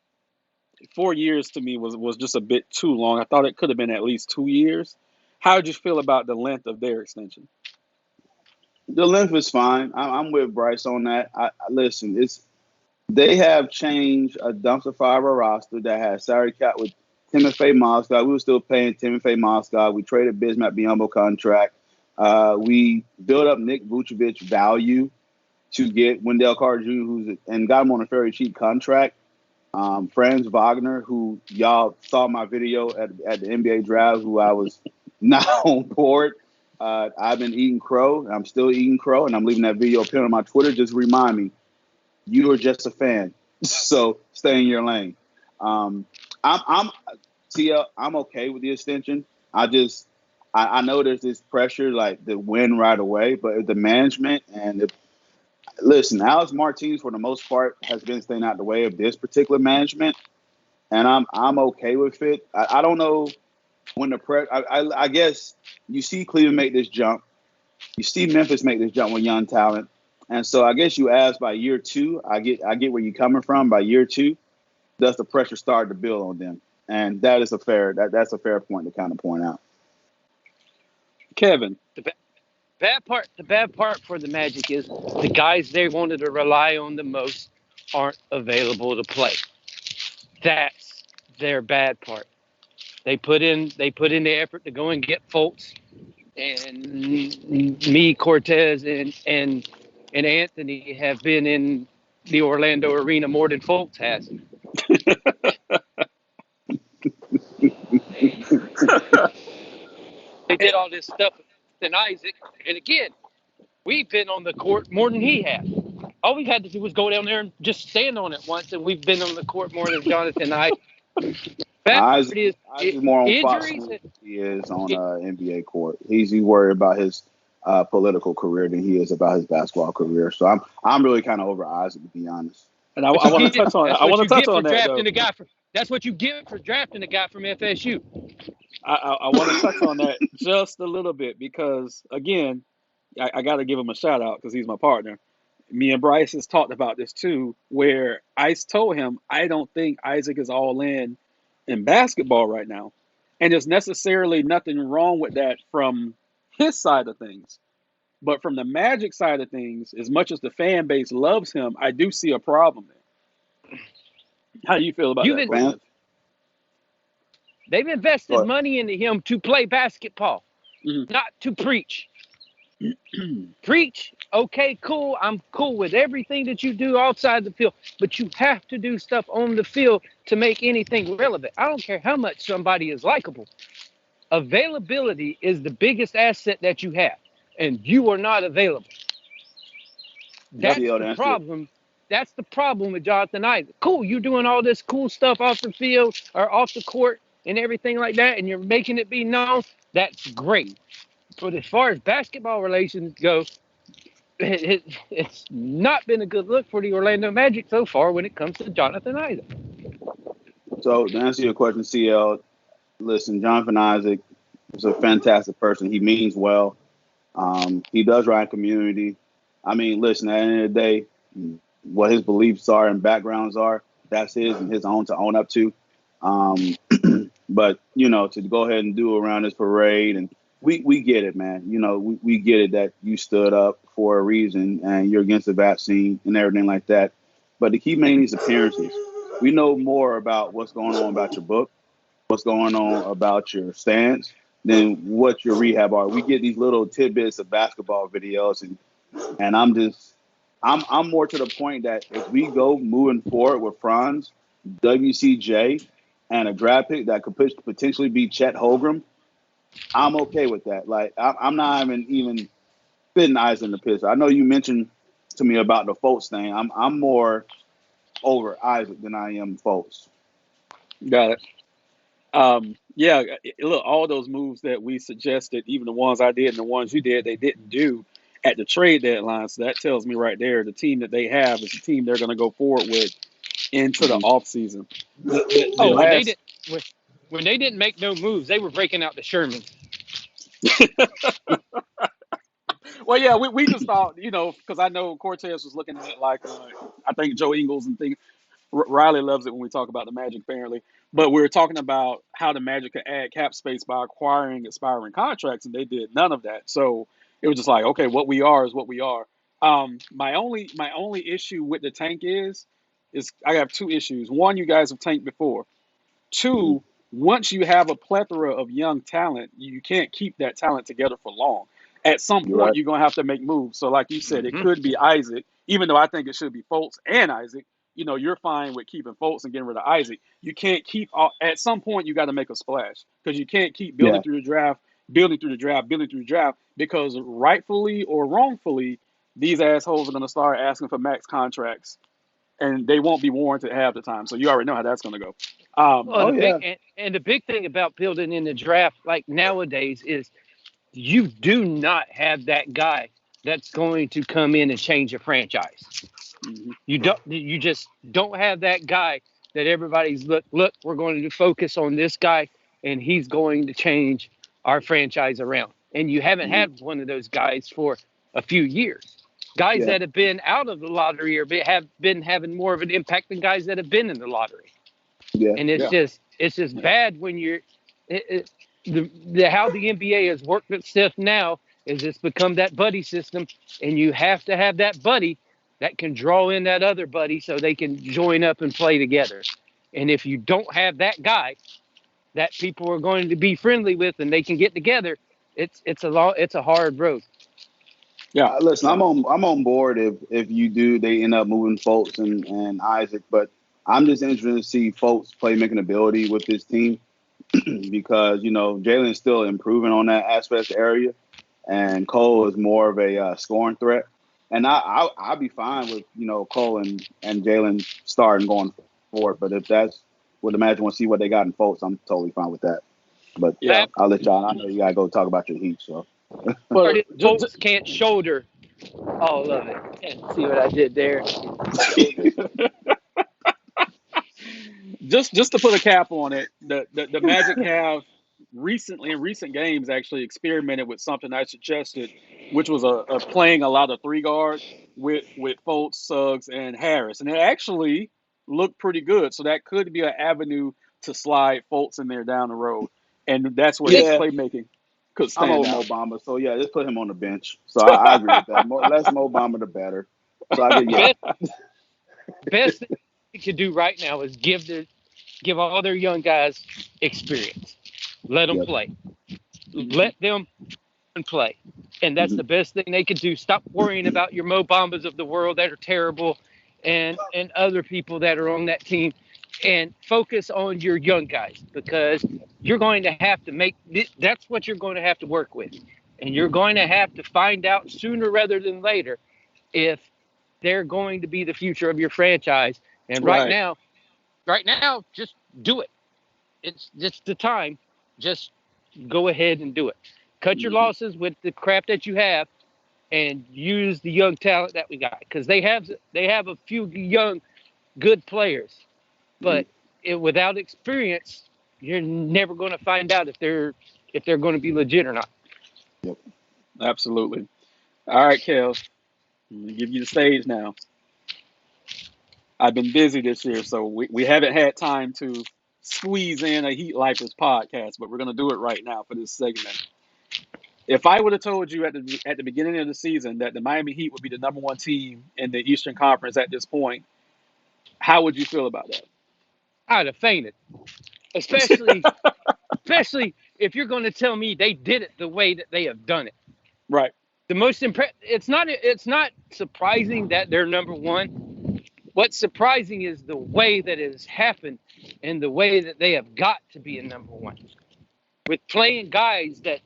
4 years to me was just a bit too long. I thought it could have been at least 2 years. How did you feel about the length of their extension? The length is fine. I'm with Bryce on that. Listen. They have changed a dumpster fire roster that had salary cap with Timothy Mozgov. We were still paying Timothy Mozgov. We traded Bismack Biyombo contract. We built up Nick Vucevic value to get Wendell Carter Jr., and got him on a very cheap contract. Franz Wagner, who y'all saw my video at the NBA draft, who I was not on board. I've been eating crow. I'm still eating crow, and I'm leaving that video pinned on my Twitter. Just remind me you are just a fan, so stay in your lane. Um, I'm Tia. I'm okay with the extension. I know there's this pressure like to win right away, but if the management and if listen, Alex Martinez for the most part has been staying out the way of this particular management, and I'm okay with it. I don't know when the press. I guess you see Cleveland make this jump. You see Memphis make this jump with young talent. And so I guess you asked by year two, I get where you're coming from. By year two, does the pressure start to build on them? And that's a fair point to kind of point out. Kevin, The bad part for the Magic is the guys they wanted to rely on the most aren't available to play. That's their bad part. They put in the effort to go and get Fultz and me, Cortez, and Anthony have been in the Orlando arena more than Fultz has. They did all this stuff with Isaac, and again, we've been on the court more than he has. All we had to do was go down there and just stand on it once, and we've been on the court more than Jonathan Isaac. Bad Isaac part is Isaac is more on Fox injuries. News than he is on NBA court. He's worried about his political career than he is about his basketball career. So I'm really kind of over Isaac to be honest. and I, What I you want to get? touch on That's I what want you to touch get for on that drafting though. a guy from. That's what you get for drafting a guy from FSU. I want to touch on that just a little bit because again, I got to give him a shout out because he's my partner. Me and Bryce has talked about this too, where Ice told him I don't think Isaac is all in basketball right now, and there's necessarily nothing wrong with that from his side of things. But from the Magic side of things, as much as the fan base loves him, I do see a problem there. How do you feel about You've that, been, Man, Cortez? they've invested but money into him to play basketball, Hmm. not to preach. Preach, okay, cool. I'm cool with everything that you do outside the field, but you have to do stuff on the field to make anything relevant. I don't care how much somebody is likable. Availability is the biggest asset that you have, and you are not available. Yep. That's CL the to answer your problem. That's the problem with Jonathan Isaac. Cool, you're doing all this cool stuff off the field or off the court and everything like that, and you're making it be known. That's great. But as far as basketball relations go, it's not been a good look for the Orlando Magic so far when it comes to Jonathan Isaac. so to answer your question, CL. Listen, Jonathan Isaac is a fantastic person. He means well. He does ride community. I mean, listen, at the end of the day, what his beliefs are and backgrounds are, that's his and his own to own up to. Um, but, to go ahead and do around this parade, and we get it, man. We get it that you stood up for a reason and you're against the vaccine and everything like that. but to keep making these appearances, we know more about what's going on about your book, what's going on about your stance, than what your rehab are. We get these little tidbits of basketball videos, and I'm more to the point that if we go moving forward with Franz, WCJ, and a draft pick that could potentially be Chet Holmgren, I'm okay with that. Like I'm not even fitting eyes in the piss. I know you mentioned to me about the Fultz thing. I'm more over Isaac than I am Fultz. Got it. Yeah, look, all those moves that we suggested, even the ones I did and the ones you did, they didn't do at the trade deadline. So that tells me right there, the team that they have is the team they're going to go forward with into the Mm-hmm. offseason. The Oh, last, when they didn't make no moves, they were breaking out the Sherman. well, yeah, we just thought, because I know Cortez was looking at it like, I think Joe Ingles and things. Riley loves it when we talk about the Magic, apparently. But we were talking about how the Magic could add cap space by acquiring expiring contracts, and they did none of that. So it was just like, okay, what we are is what we are. My only issue with the tank is I have two issues. One, you guys have tanked before. Mm-hmm. Two, once you have a plethora of young talent, you can't keep that talent together for long. At some You're point, right. you're going to have to make moves. So, like you said, it Hmm. could be Isaac, even though I think it should be Fultz and Isaac. You're fine with keeping Fultz and getting rid of Isaac. You can't keep, at some point, you got to make a splash because you can't keep building Yeah. through the draft, building through the draft, building through the draft because rightfully or wrongfully, these assholes are going to start asking for max contracts and they won't be warranted half the time. So, you already know how that's going to go. Well, Oh yeah. and the big thing about building in the draft, like nowadays, is you do not have that guy that's going to come in and change a franchise. Mhm. You just don't have that guy that everybody's look, we're going to focus on this guy and he's going to change our franchise around. And you haven't Mm-hmm. had one of those guys for a few years. Guys Yeah. that have been out of the lottery have been having more of an impact than guys that have been in the lottery. Yeah. And Yeah. it's just bad when the how the NBA has worked itself now is it's become that buddy system, and you have to have that buddy that can draw in that other buddy so they can join up and play together. And if you don't have that guy that people are going to be friendly with and they can get together, it's a hard road. Yeah. Listen, Yeah. I'm on board if you do they end up moving Fultz and Isaac, but I'm just interested to see Fultz playmaking ability with this team because Jalen's still improving on that aspect area, and Cole is more of a scoring threat. And I'll be fine with Cole and Jalen starting going forward, but if that's what the Magic want to see what they got in Fultz, I'm totally fine with that. But Yeah. I'll let y'all. I know you gotta go talk about your Heat, so. Well, Hard folks can't shoulder all of it. And see what I did there? just to put a cap on it, the Magic have recently in recent games actually experimented with something I suggested, which was a playing a lot of three guard with Fultz, Suggs, and Harris, and it actually looked pretty good. So that could be an avenue to slide Fultz in there down the road, and that's where his Just Yeah, playmaking could I'm stand over Mo out. Bamba, so yeah, just put him on the bench. So I agree with that. Less Mo Bamba, the better. So I get yeah, best best thing you could do right now is give all their young guys experience. Let them yep, play. Mhm. Let them play. And that's hmm the best thing they could do. Stop worrying about your Mo Bambas of the world that are terrible and other people that are on that team and focus on your young guys because you're going to have to that's what you're going to have to work with. And you're going to have to find out sooner rather than later if they're going to be the future of your franchise. And Right. right now, just do it. It's the time. Just go ahead and do it. Cut your Mhm. losses with the crap that you have, and use the young talent that we got because they have a few young good players, hmm but without experience, you're never going to find out if they're going to be legit or not. yep. Absolutely. All right, Kev, I'm gonna give you the stage now. I've been busy this year, so we haven't had time to squeeze in a Heat Lifers podcast, but we're going to do it right now for this segment. If I would have told you at the beginning of the season that the Miami Heat would be the number one team in the Eastern Conference at this point, How would you feel about that? I'd have fainted, especially if you're going to tell me they did it the way that they have done it. Right. The most it's not surprising that they're number one. What's surprising is the way that it has happened and the way that they have got to be a number one. With playing guys that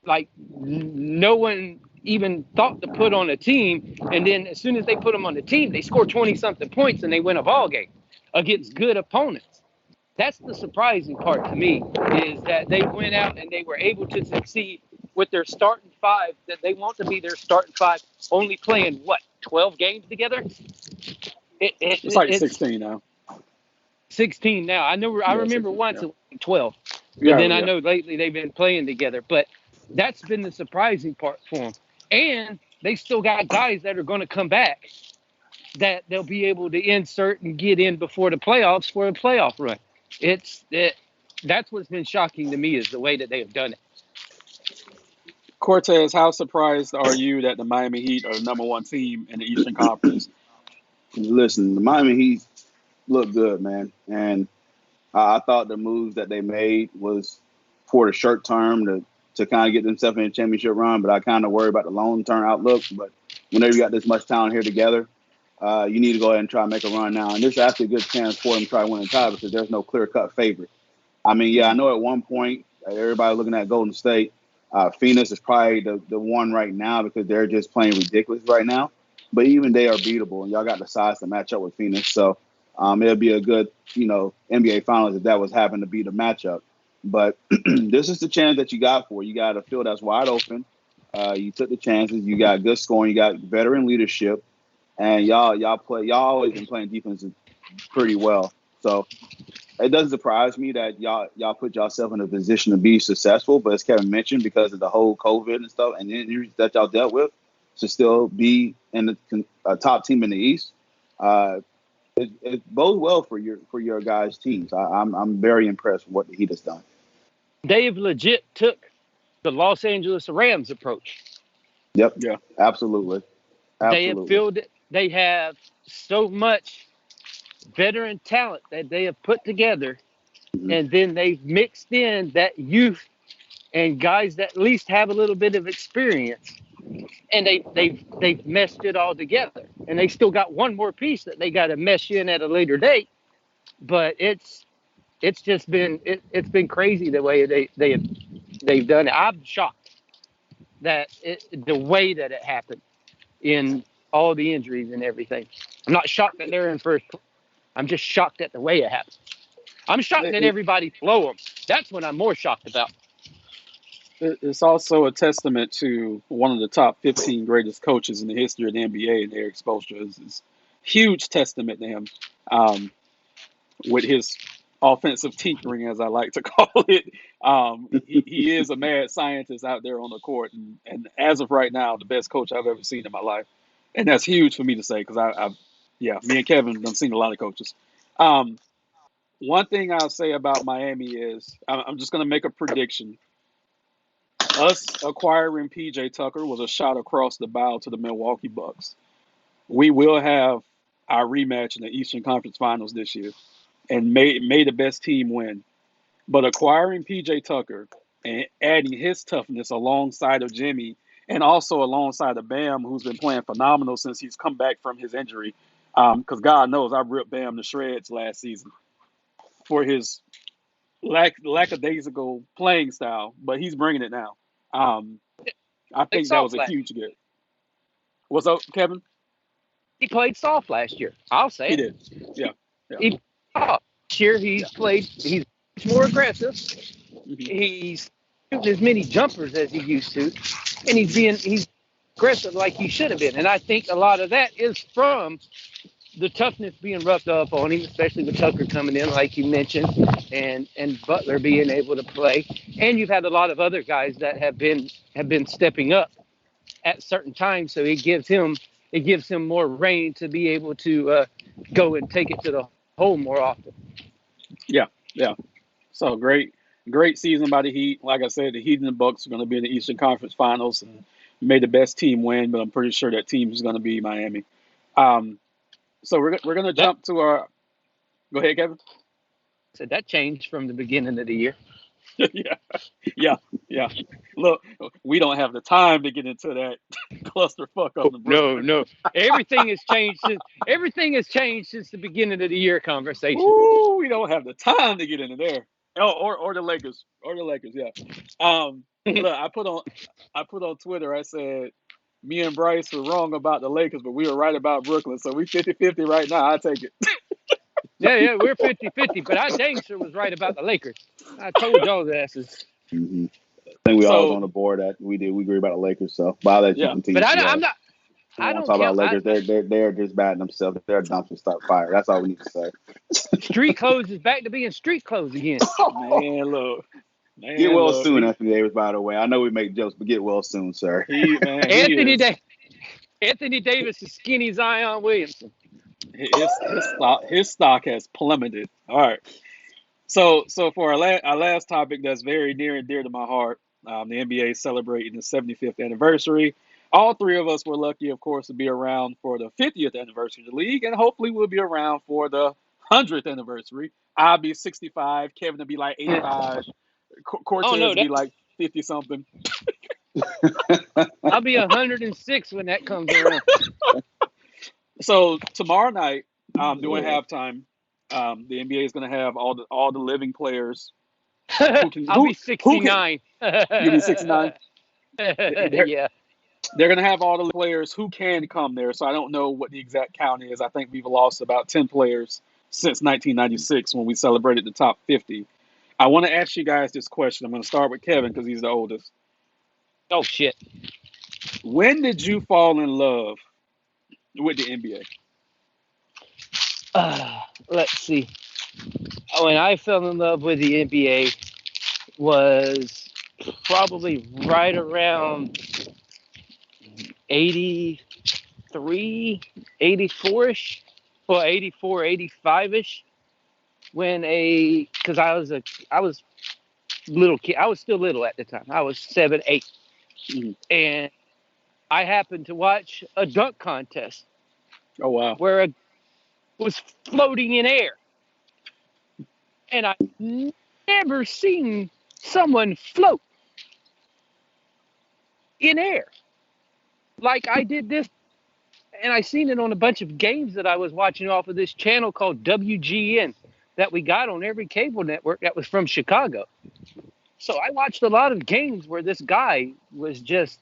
like no one even thought to put on a team, and then as soon as they put them on the team, they score 20 something points and they win a ball game against good opponents. That's the surprising part to me, is that they went out and they were able to succeed with their starting five that they want to be their starting five, only playing what, 12 games together? It's like It's 16 now. 16 now. I Yeah, remember 16, once yeah. it was 12, but Yeah, then I yeah. know lately they've been playing together. But that's been the surprising part for them. And they still got guys that are going to come back that they'll be able to insert and get in before the playoffs for a playoff run. That's what's been shocking to me, is the way that they have done it. Cortez, how surprised are you that the Miami Heat are the number one team in the Eastern Conference? Listen, the Miami Heat look good, man, and I thought the moves that they made was for the short term to kind of get themselves in a championship run, but I kind of worry about the long term outlook. But whenever you got this much talent here together, you need to go ahead and try and make a run now. And this is actually a good chance for them to try to win the title because there's no clear cut favorite. I mean, yeah, I know at one point everybody looking at Golden State. Phoenix is probably the one right now because they're just playing ridiculous right now. But even they are beatable, and y'all got the size to match up with Phoenix. So it'll be a good, NBA Finals if that was having to be the matchup. But this is the chance that you got for. You got a field that's wide open. You took the chances. You got good scoring. You got veteran leadership, and y'all always been playing defense pretty well. So it doesn't surprise me that y'all put yourself in a position to be successful. But as Kevin mentioned, because of the whole COVID and stuff and the injuries that y'all dealt with, to still be in the top team in the East, it bodes well for your guys' teams. I'm very impressed with what the Heat has done. They've legit took the Los Angeles Rams approach. Yep, Yeah. absolutely. They have filled it. They have so much veteran talent that they have put together, Mm-hmm. and then they've mixed in that youth and guys that at least have a little bit of experience, and they've meshed it all together. And they still got one more piece that they got to mesh in at a later date. But it's just been it's been crazy the way they've done it. I'm shocked that the way that it happened, in all the injuries and everything. I'm not shocked that they're in first. I'm just shocked at the way it happened. I'm shocked that everybody blow them. That's what I'm more shocked about. It's also a testament to one of the top 15 greatest coaches in the history of the NBA, and Eric Spoelstra. It's huge testament to him, with his offensive tinkering, as I like to call it. He is a mad scientist out there on the court, and as of right now, the best coach I've ever seen in my life. And that's huge for me to say because me and Kevin done seen a lot of coaches. Um, One thing I'll say about Miami is I'm just going to make a prediction. Us acquiring PJ Tucker was a shot across the bow to the Milwaukee Bucks. We will have our rematch in the Eastern Conference Finals this year, and may the best team win. But acquiring PJ Tucker and adding his toughness alongside of Jimmy and also alongside of Bam, who's been playing phenomenal since he's come back from his injury. Because God knows I ripped Bam to shreds last season for his lackadaisical playing style, but he's bringing it now. Um, I Played think that was soft a last. huge get. What's up, Kevin? He played soft last year. I'll say He it. did. Yeah. Yeah. He this year Yeah. he's much more aggressive. Mhm. He's shooting as many jumpers as he used to, and he's aggressive like he should have been. And I think a lot of that is from the toughness being rubbed up on him, especially with Tucker coming in, like you mentioned, and Butler being able to play. And you've had a lot of other guys that have been stepping up at certain times, so it gives him more reign to be able to go and take it to the hole more often. Yeah. Yeah. So great season by the Heat. Like I said, the Heat and the Bucks are going to be in the Eastern Conference Finals, and may the best team win. But I'm pretty sure that team is going to be Miami. Um, so we're going to That jump to our Go ahead, Kevin. So that changed from the beginning of the year. Yeah, yeah, yeah. Look, we don't have the time to get into that clusterfuck on the No, Brooklyn. no. Everything has changed since the beginning of the year conversation. Ooh, we don't have the time to get into there. Oh, or the Lakers, yeah. Look, I put on Twitter. I said me and Bryce were wrong about the Lakers, but we were right about Brooklyn. So we 50-50 right now. I take it. Yeah, we're 50-50, but I dang sure was right about the Lakers. I told y'all asses. Hmm. I think we all was So on the board that we did. We agree about the Lakers. So, but I'll let you yeah, But continue to I'm not. we I want to don't talk about count. Lakers. They're just batting themselves. They're a dumpster start fire. That's all we need to say. Street clothes is back to being street clothes again. Get man, well look, soon, Anthony Davis. By the way, I know we make jokes, but get well soon, sir. he Anthony is Day. Anthony Davis is skinny Zion Williamson. his stock has plummeted. All right. So for our last topic that's very near and dear to my heart, the NBA is celebrating the 75th anniversary. All three of us were lucky, of course, to be around for the 50th anniversary of the league, and hopefully we'll be around for the 100th anniversary. I'll be 65, Kevin will be like 85, Oh no, Cortez will that be like 50 something. I'll be 106 when that comes around. So tomorrow night, during Yeah. halftime, the NBA is going to have all the living players who can I'll be who can 69. you'll be 69. They're Yeah. they're going to have all the players who can come there. So I don't know what the exact count is. I think we've lost about 10 players since 1996 when we celebrated the top 50. I want to ask you guys this question. I'm going to start with Kevin because he's the oldest. Oh shit. When did you fall in love with the NBA? Let's see. When I fell in love with the NBA was probably right around 83, 84ish, well 84, 85ish. Because I was little kid. I was still little at the time. I was 7, 8, Mhm. and I happened to watch a dunk contest Oh wow. where a was floating in air, and I've never seen someone float in air like I did this. And I seen it on a bunch of games that I was watching off of this channel called WGN that we got on every cable network that was from Chicago. So I watched a lot of games where this guy was just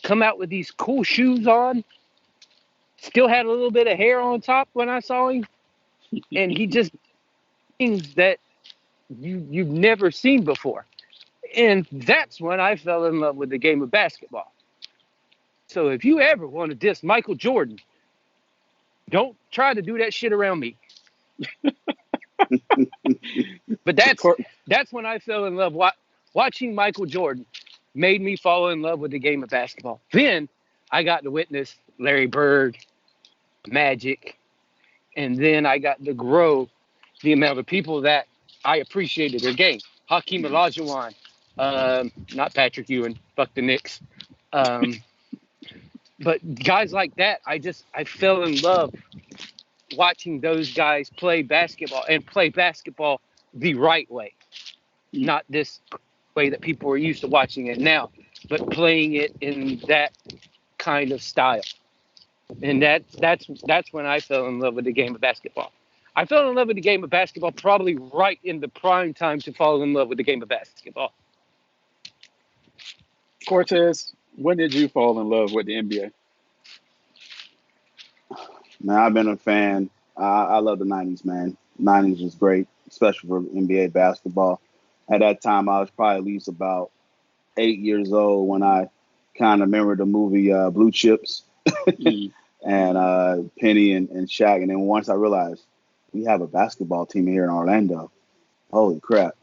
come out with these cool shoes on, still had a little bit of hair on top when I saw him, and he just things that you've never seen before. And that's when I fell in love with the game of basketball. So if you ever want to diss Michael Jordan, don't try to do that shit around me. But Cor- that's when I fell in love. Watching Michael Jordan made me fall in love with the game of basketball. Then I got to witness Larry Bird, Magic, and then I got to grow the amount of people that I appreciated their game. Hakeem Olajuwon, not Patrick Ewing, fuck the Knicks. Um, but guys like that, I fell in love watching those guys play basketball and play basketball the right way, not this way that people are used to watching it now, but playing it in that kind of style. And that's when I fell in love with the game of basketball. I fell in love with the game of basketball probably right in the prime time to fall in love with the game of basketball. Cortez, when did you fall in love with the NBA? Man, I've been a fan. I love the '90s, man. '90s was great, especially for NBA basketball. At that time, I was probably at least about 8 years old when I kind of remember the movie Blue Chips Mm. and Penny and Shaq. And then once I realized we have a basketball team here in Orlando, holy crap!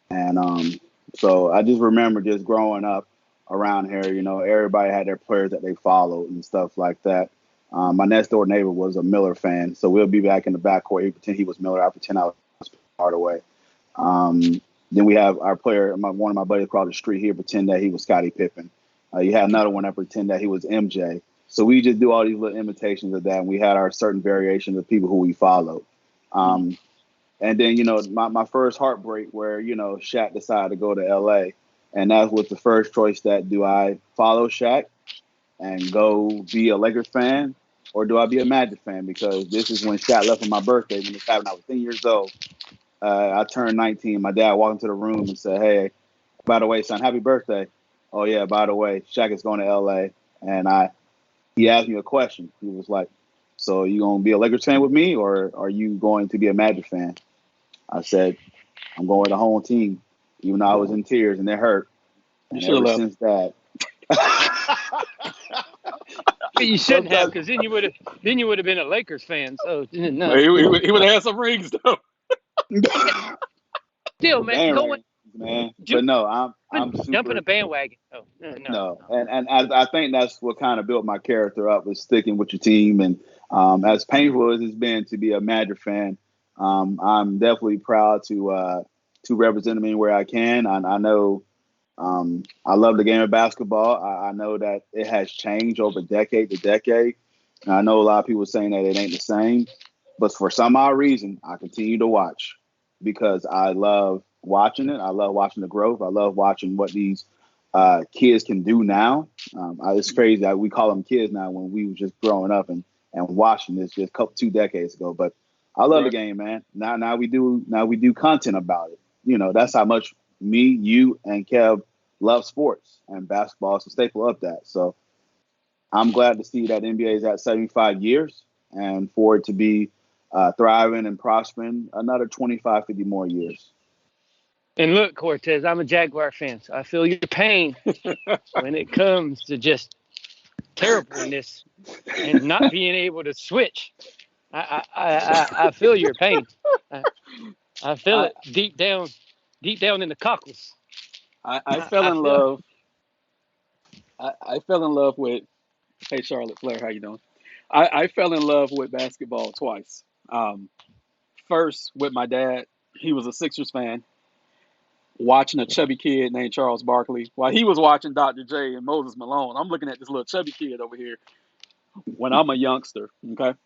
And so I just remember just growing up around here, everybody had their players that they followed and stuff like that. My next door neighbor was a Miller fan, so we'll be back in the backcourt. He pretend he was Miller. I pretend I was Hardaway. Um, then we have our player, one of my buddies across the street here, pretend that he was Scottie Pippen. You had another one that pretend that he was MJ. So we just do all these little imitations of that, and we had our certain variations of people who we followed. Um, And then, my first heartbreak where, Shaq decided to go to LA. And that was the first choice that do I follow Shaq and go be a Lakers fan, or do I be a Magic fan? Because this is when Shaq left for my birthday. When this happened, I was 10 years old. I turned 19. My dad walked into the room and said, "Hey, by the way, son, happy birthday." Oh yeah, by the way, Shaq is going to LA. And he asked me a question. He was like, "So you gonna be a Lakers fan with me, or are you going to be a Magic fan?" I said, "I'm going with the home team," even though I was in tears and it hurt. You And should have ever left. since that, But you shouldn't have, sometimes, because then you would have been a Lakers fan. So no. Well, he would have had some rings though. Still, well, man, dang going rings, man. But no, I'm jumping super. a bandwagon. Oh no. No, and I think that's what kind of built my character up, is sticking with your team. And as painful as it's been to be a Magic fan, I'm definitely proud to represent them anywhere I can. I know I love the game of basketball. I know that it has changed over decade to decade. And I know a lot of people saying that it ain't the same, but for some odd reason, I continue to watch because I love watching it. I love watching the growth. I love watching what these kids can do now. It's crazy that we call them kids now when we were just growing up and watching this just 2 decades ago. But I love the Right. game, man. Now we do content about it. That's how much me, you, and Kev love sports, and basketball is a staple of that. So I'm glad to see that NBA is at 75 years, and for it to be thriving and prospering another 25, 50 more years. And look, Cortez, I'm a Jaguar fan, so I feel your pain when it comes to just terribleness and not being able to switch. I feel your pain. I feel I, it deep down in the cockles. I fell I in feel. love. I fell in love with. Hey, Charlotte Flair, how you doing? I fell in love with basketball twice. Um, First with my dad. He was a Sixers fan. Watching a chubby kid named Charles Barkley while he was watching Dr. J and Moses Malone. I'm looking at this little chubby kid over here when I'm a youngster. Okay.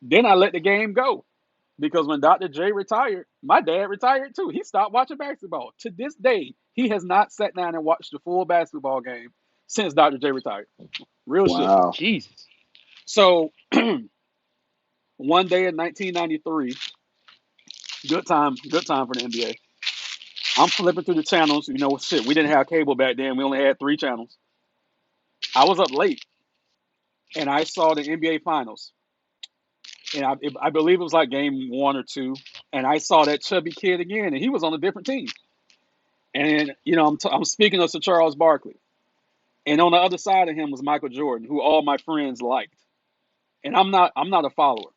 Then I let the game go because when Dr. J retired, my dad retired too. He stopped watching basketball. To this day, he has not sat down and watched a full basketball game since Dr. J retired. Real shit. Wow. Jesus. So one day in 1993, good time for the NBA. I'm flipping through the channels. Shit, we didn't have cable back then. We only had three channels. I was up late and I saw the NBA Finals. And I believe it was like game one or two. And I saw that chubby kid again, and he was on a different team. And I'm speaking of Sir Charles Barkley, and on the other side of him was Michael Jordan, who all my friends liked. And I'm not a follower,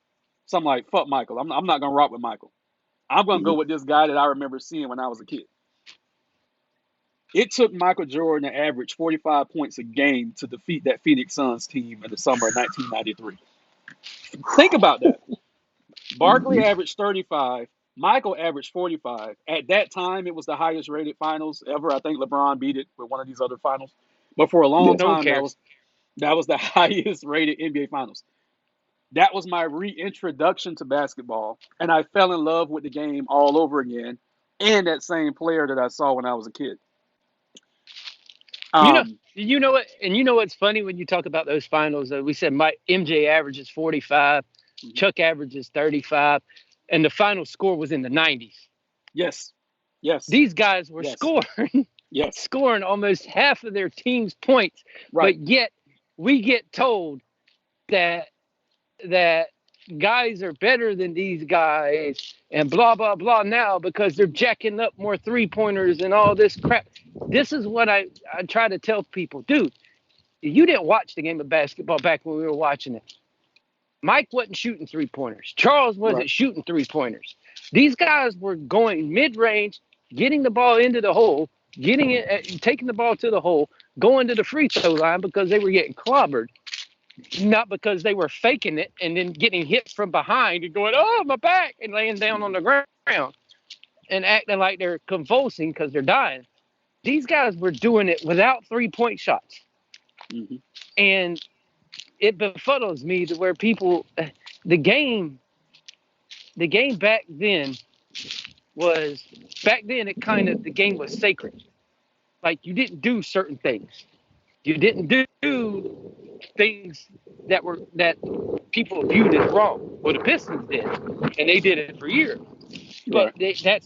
so I'm like, fuck Michael. I'm not gonna rock with Michael. I'm gonna go Mhm. with this guy that I remember seeing when I was a kid. It took Michael Jordan to average 45 points a game to defeat that Phoenix Suns team in the summer of 1993. Think about that. Barkley Mhm. averaged 35. Michael averaged 45. At that time, it was the highest rated finals ever. I think LeBron beat it with one of these other finals. But for a long Yeah. No one time, that cares. was that was the highest rated NBA finals. That was my reintroduction to basketball, and I fell in love with the game all over again, and that same player that I saw when I was a kid. You know, Um, you know what, and you know what's funny when you talk about those finals. We said my MJ averages 45, mhm. Chuck averages 35, and the final score was in the 90s. Yes, yes, These guys were yes, scoring, yes. scoring almost half of their team's points, Right. but yet we get told that that guys are better than these guys and blah blah blah now because they're jacking up more three pointers and all this crap. This is what I try to tell people, dude. You didn't watch the game of basketball back when we were watching it. Mike wasn't shooting three pointers. Charles Right. wasn't shooting three pointers. These guys were going mid range, getting the ball into the hole, getting it, taking the ball to the hole, going to the free throw line because they were getting clobbered, not because they were faking it and then getting hit from behind and going, oh, my back, and laying down on the ground and acting like they're convulsing because they're dying. These guys were doing it without 3-point shots. Hmm. And it befuddles me to where people, the game the game back then the game was sacred. Like you didn't do certain things. You didn't do things that people viewed as wrong. Well, the Pistons did, and they did it for years. But Right. that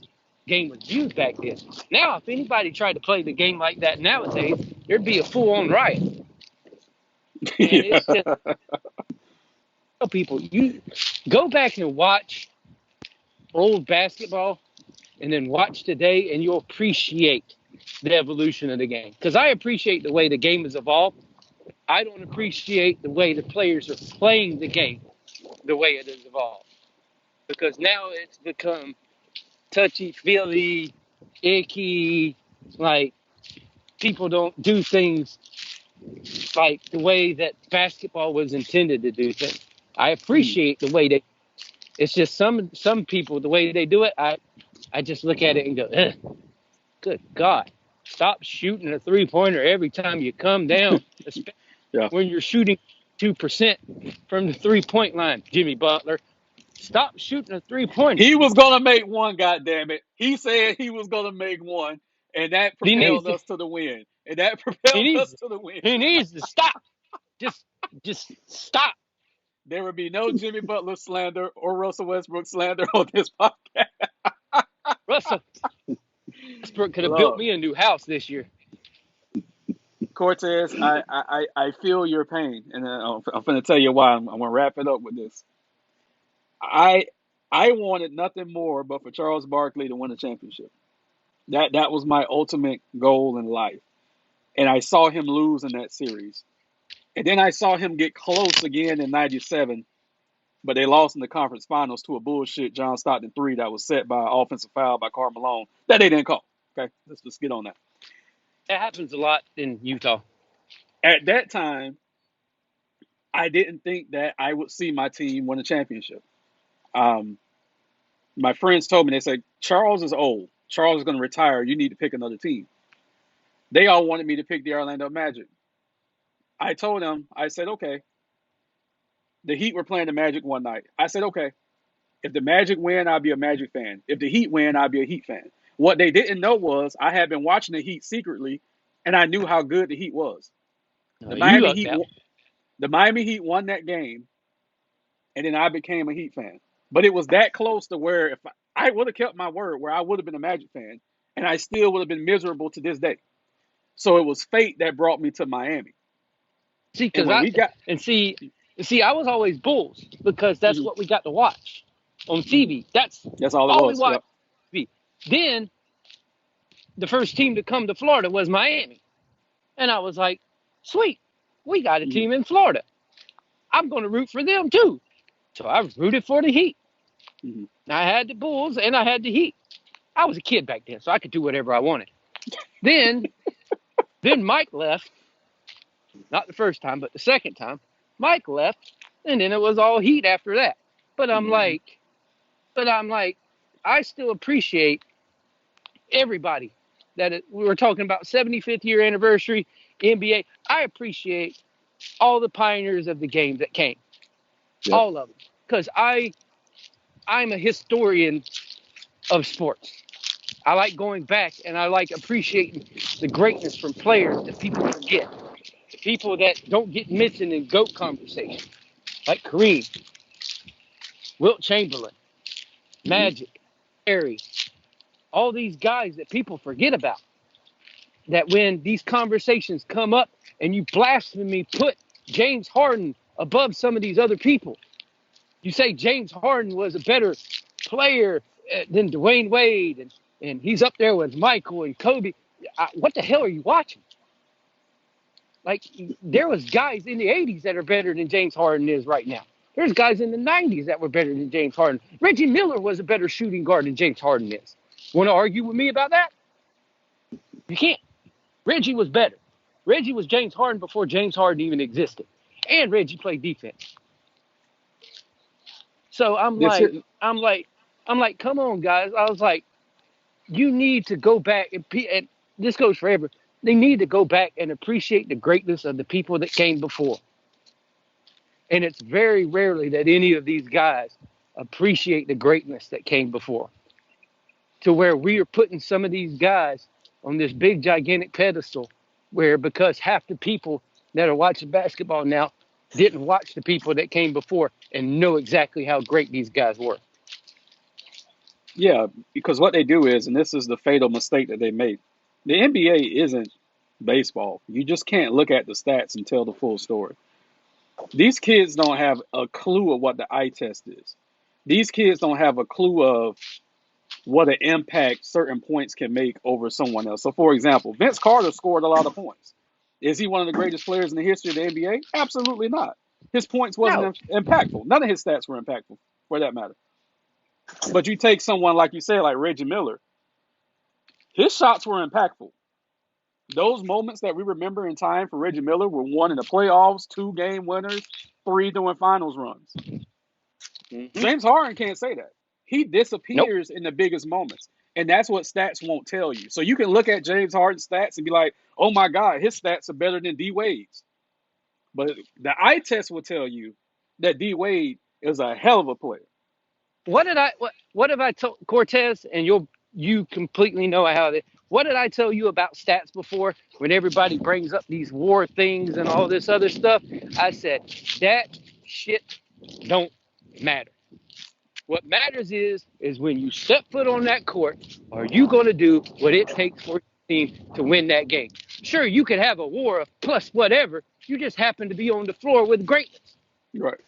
game was viewed back then. Now, if anybody tried to play the game like that nowadays, there'd be a full-on riot. And Yeah. it's just tell people, you go back and watch old basketball, and then watch today, and you'll appreciate the evolution of the game. Because I appreciate the way the game has evolved. I don't appreciate the way the players are playing the game, the way it has evolved. Because now it's become touchy-feely, icky, like people don't do things like the way that basketball was intended to do things. I appreciate the way it's just some people, the way they do it, I just look at it and go, ugh, good God. Stop shooting a three-pointer every time you come down, especially Yeah. when you're shooting 2% from the three-point line, Jimmy Butler. Stop shooting a three-pointer. He was gonna make one, goddammit. He said he was gonna make one, and that propelled us to the win. And that propelled us to the win. He needs to stop. Just stop. There would be no Jimmy Butler slander or Russell Westbrook slander on this podcast. Russell Westbrook could have Lord. built me a new house this year. Cortez, I feel your pain, and I'm going to tell you why. I'm going to wrap it up with this. I wanted nothing more but for Charles Barkley to win a championship. That was my ultimate goal in life, and I saw him lose in that series, and then I saw him get close again in '97, but they lost in the conference finals to a bullshit John Stockton three that was set by an offensive foul by Karl Malone that they didn't call. Okay, let's just get on that. That happens a lot in Utah. At that time, I didn't think that I would see my team win a championship. My friends told me, they said, Charles is old. Charles is going to retire. You need to pick another team. They all wanted me to pick the Orlando Magic. I told them, I said, okay. The Heat were playing the Magic one night. I said, okay. If the Magic win, I'll be a Magic fan. If the Heat win, I'll be a Heat fan. What they didn't know was I had been watching the Heat secretly, and I knew how good the Heat was. The Miami Heat won that game, and then I became a Heat fan. But it was that close to where if I would have kept my word, where I would have been a Magic fan, and I still would have been miserable to this day. So it was fate that brought me to Miami. See, because I was always Bulls because that's what we got to watch on TV. That's all it was. We watched on TV. Then the first team to come to Florida was Miami, and I was like, sweet, we got a team in Florida. I'm going to root for them too. So I rooted for the Heat. I had the Bulls and I had the Heat. I was a kid back then, so I could do whatever I wanted. Then Mike left. Not the first time, but the second time. Mike left, and then it was all Heat after that. But I'm like, I still appreciate everybody we were talking about 75th year anniversary, NBA. I appreciate all the pioneers of the game that came. Yep. All of them. Because I'm a historian of sports. I like going back and I like appreciating the greatness from players that people forget. People that don't get mentioned in GOAT conversation. Like Kareem, Wilt Chamberlain, Magic, Harry. All these guys that people forget about. That when these conversations come up and you blasphemy put James Harden above some of these other people. You say James Harden was a better player than Dwayne Wade, and he's up there with Michael and Kobe. What the hell are you watching? Like, there was guys in the 80s that are better than James Harden is right now. There's guys in the 90s that were better than James Harden. Reggie Miller was a better shooting guard than James Harden is. Want to argue with me about that? You can't. Reggie was better. Reggie was James Harden before James Harden even existed. And Reggie played defense. So I'm like, come on, guys. I was like, you need to go back, and this goes forever. They need to go back and appreciate the greatness of the people that came before. And it's very rarely that any of these guys appreciate the greatness that came before. To where we are putting some of these guys on this big, gigantic pedestal, where because half the people that are watching basketball now didn't watch the people that came before and know exactly how great these guys were. Yeah, because what they do is, and this is the fatal mistake that they make, the NBA isn't baseball. You just can't look at the stats and tell the full story. These kids don't have a clue of what the eye test is. These kids don't have a clue of what an impact certain points can make over someone else. So, for example, Vince Carter scored a lot of points. Is he one of the greatest players in the history of the NBA? Absolutely not. His points No. wasn't impactful. None of his stats were impactful, for that matter. But you take someone like you said, like Reggie Miller, his shots were impactful. Those moments that we remember in time for Reggie Miller were one in the playoffs, 2-game winners, 3 doing finals runs. Mm-hmm. James Harden can't say that. He Nope. disappears in the biggest moments. And that's what stats won't tell you. So you can look at James Harden's stats and be like, oh my God, his stats are better than D Wade's. But the eye test will tell you that D Wade is a hell of a player. What have I told Cortez? And you completely know how that. What did I tell you about stats before? When everybody brings up these war things and all this other stuff, I said that shit don't matter. What matters is when you step foot on that court, are you going to do what it takes for your team to win that game? Sure, you could have a war of plus whatever. You just happen to be on the floor with greatness. Right.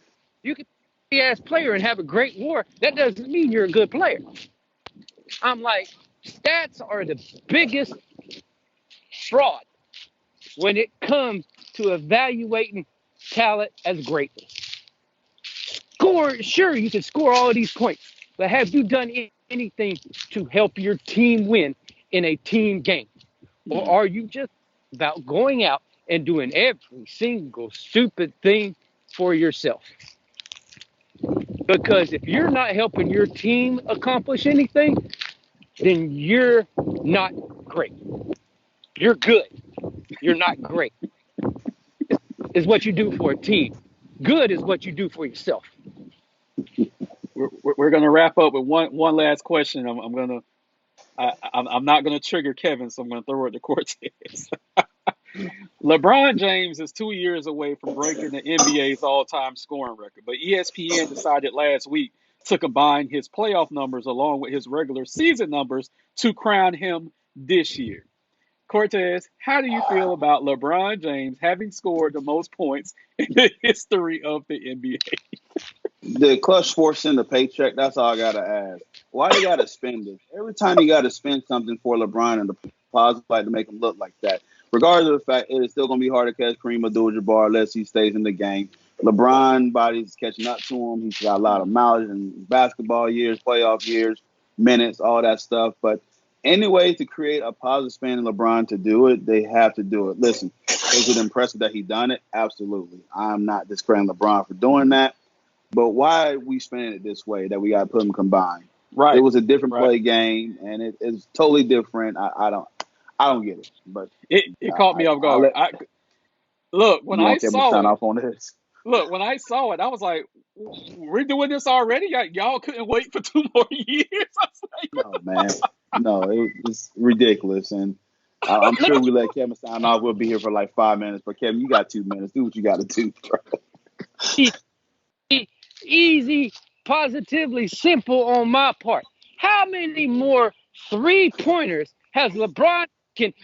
You could be an ass player and have a great war. That doesn't mean you're a good player. I'm like, stats are the biggest fraud when it comes to evaluating talent as greatness. Sure, you can score all of these points, but have you done anything to help your team win in a team game? Or are you just about going out and doing every single stupid thing for yourself? Because if you're not helping your team accomplish anything, then you're not great. You're good. You're not great. Is what you do for a team. Good is what you do for yourself. We're going to wrap up with one last question. I'm not going to trigger Kevin, so I'm going to throw it to Cortez. LeBron James is 2 years away from breaking the NBA's all-time scoring record, but ESPN decided last week to combine his playoff numbers along with his regular season numbers to crown him this year. Cortez, how do you feel about LeBron James having scored the most points in the history of the NBA? The Clutch Sports send a paycheck. That's all I gotta ask. Why they gotta spend it? Every time you gotta spend something for LeBron and the positive like to make him look like that. Regardless of the fact, it is still gonna be hard to catch Kareem Abdul-Jabbar unless he stays in the game. LeBron body's catching up to him. He's got a lot of mileage in basketball years, playoff years, minutes, all that stuff. But any way to create a positive spin in LeBron to do it, they have to do it. Listen, is it impressive that he done it? Absolutely. I'm not discrediting LeBron for doing that. But why are we spending it this way that we got to put them combined? Right. It was a different Right. play game, and it's totally different. I don't get it. But It caught me off guard. When you I want Kevin to saw sign it, off on this? I was like, we're doing this already? Y'all couldn't wait for 2 more years? I was like, No, man. No, it's ridiculous. And I'm sure we let Kevin sign off. We'll be here for like 5 minutes. But Kevin, you got 2 minutes. Do what you got to do, bro. Easy, positively simple on my part. How many more 3-pointers has LeBron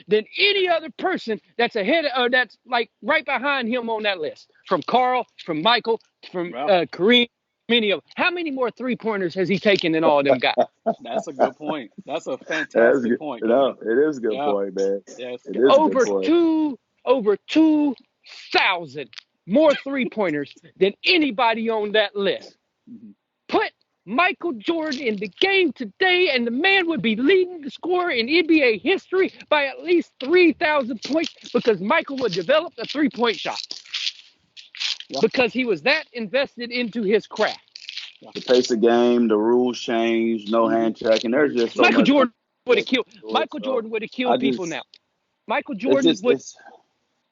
than any other person that's ahead or that's like right behind him on that list? From Carl, from Michael, from Kareem, many of them. How many more 3-pointers has he taken than all of them guys? That's a good point. That's a fantastic point. No, it is a good point, man. Yes. It is a good point. Over 2,000 more 3-pointers than anybody on that list. Mm-hmm. Put Michael Jordan in the game today, and the man would be leading the scorer in NBA history by at least 3,000 points because Michael would develop a 3-point shot. Yeah. Because he was that invested into his craft. The pace of game, the rules changed, no hand checking. There's just so Michael much Jordan would have killed. Michael Jordan would have killed people now. Michael Jordan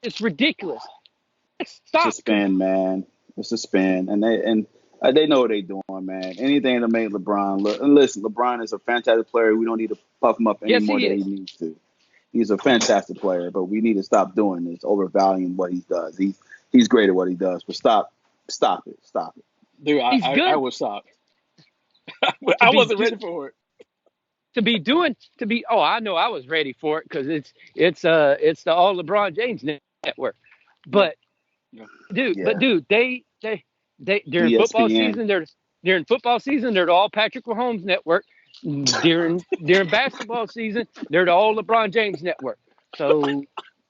it's ridiculous. Stop. It's a spin, man. It's a spin, and They know what they're doing, man. Anything to make LeBron look. And listen, LeBron is a fantastic player. We don't need to puff him up any Yes, more he than he is. needs to. He's a fantastic player, but we need to stop doing this, overvaluing what he does. He's great at what he does, but stop it. Dude, He's I good was shocked. to I be wasn't do, ready for it. to be doing to be. Oh, I know I was ready for it because it's the all LeBron James network. Yeah, But yeah. Yeah, dude, they during football ESPN. season they're the all Patrick Mahomes network. During basketball season they're the all LeBron James network. So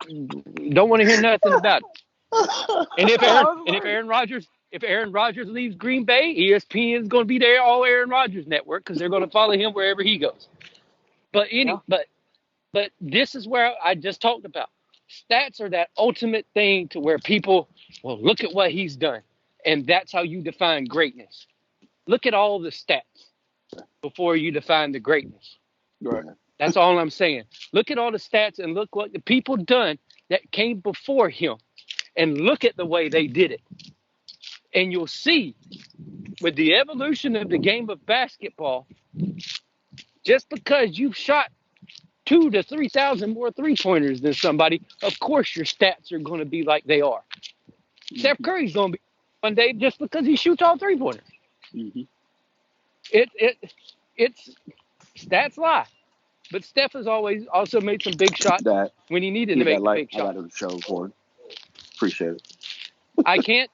don't want to hear nothing about it. And if Aaron I was and like, if Aaron Rodgers leaves Green Bay, ESPN is going to be there all Aaron Rodgers network because they're going to follow him wherever he goes. But Yeah. but this is where I just talked about. Stats are that ultimate thing to where people, well, look at what he's done. And that's how you define greatness. Look at all the stats before you define the greatness. Right. That's all I'm saying. Look at all the stats and look what the people done that came before him and look at the way they did it. And you'll see with the evolution of the game of basketball, just because you've shot 2 to 3,000 more 3 pointers than somebody, of course your stats are going to be like they are. Steph Mm-hmm. Curry's going to be one day just because he shoots all 3 pointers. Mm-hmm. It it's stats lie, but Steph has always also made some big shots that when he needed to keep that make the light. big I got shot. to show for it. Appreciate it. I can't,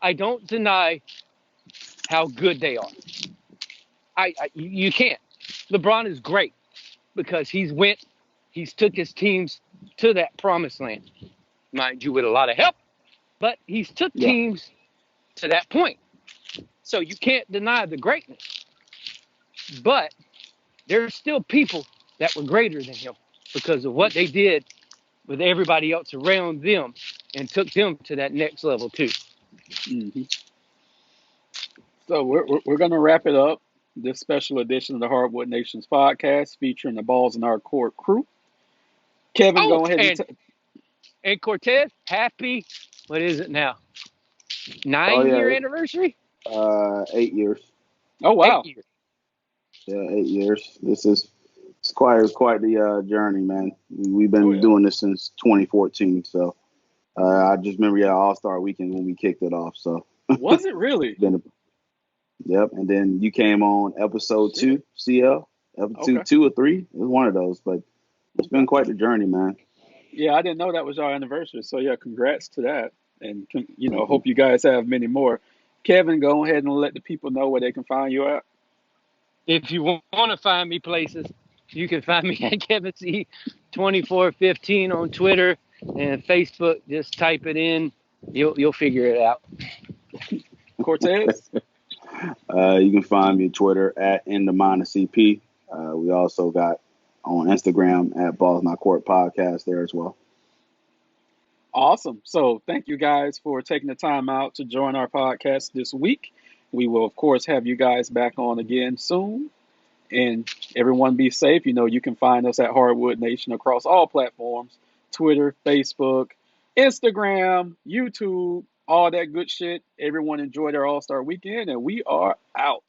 I don't deny how good they are. You can't. LeBron is great because he's took his teams to that promised land, mind you, with a lot of help, but he's took Yeah, teams to that point. So you can't deny the greatness. But there's still people that were greater than him because of what they did with everybody else around them and took them to that next level too. Mm-hmm. So we're going to wrap it up. This special edition of the Hardwood Nations podcast featuring the Balls in Our Court crew. Kevin, Oh, go ahead and and Cortez, happy, what is it now? oh 9 year yeah, anniversary? 8 years. oh Eight wow. years. Yeah, 8 years. This is it's quite the journey, man. We've Oh been yeah. doing this since 2014. So I just remember All Star Weekend when we kicked it off. So Was it really? then yep, and then you came on episode Shit. 2, episode Okay. 2 or 3. It was one of those, but it's been Okay. quite the journey, man. Yeah, I didn't know that was our anniversary. So yeah, congrats to that. And Thank you. hope you guys have many more. Kevin, go ahead and let the people know where they can find you at. If you want to find me places, you can find me at Kevin C 2415 on Twitter and Facebook. Just type it in. You'll figure it out. Cortez. You can find me on Twitter at in the minor CP. We also got on Instagram at Balls Not Court Podcast there as well. Awesome. So thank you guys for taking the time out to join our podcast this week. We will, of course, have you guys back on again soon. And everyone be safe. You can find us at Hardwood Nation across all platforms: Twitter, Facebook, Instagram, YouTube, all that good shit. Everyone enjoy their All Star weekend, and we are out.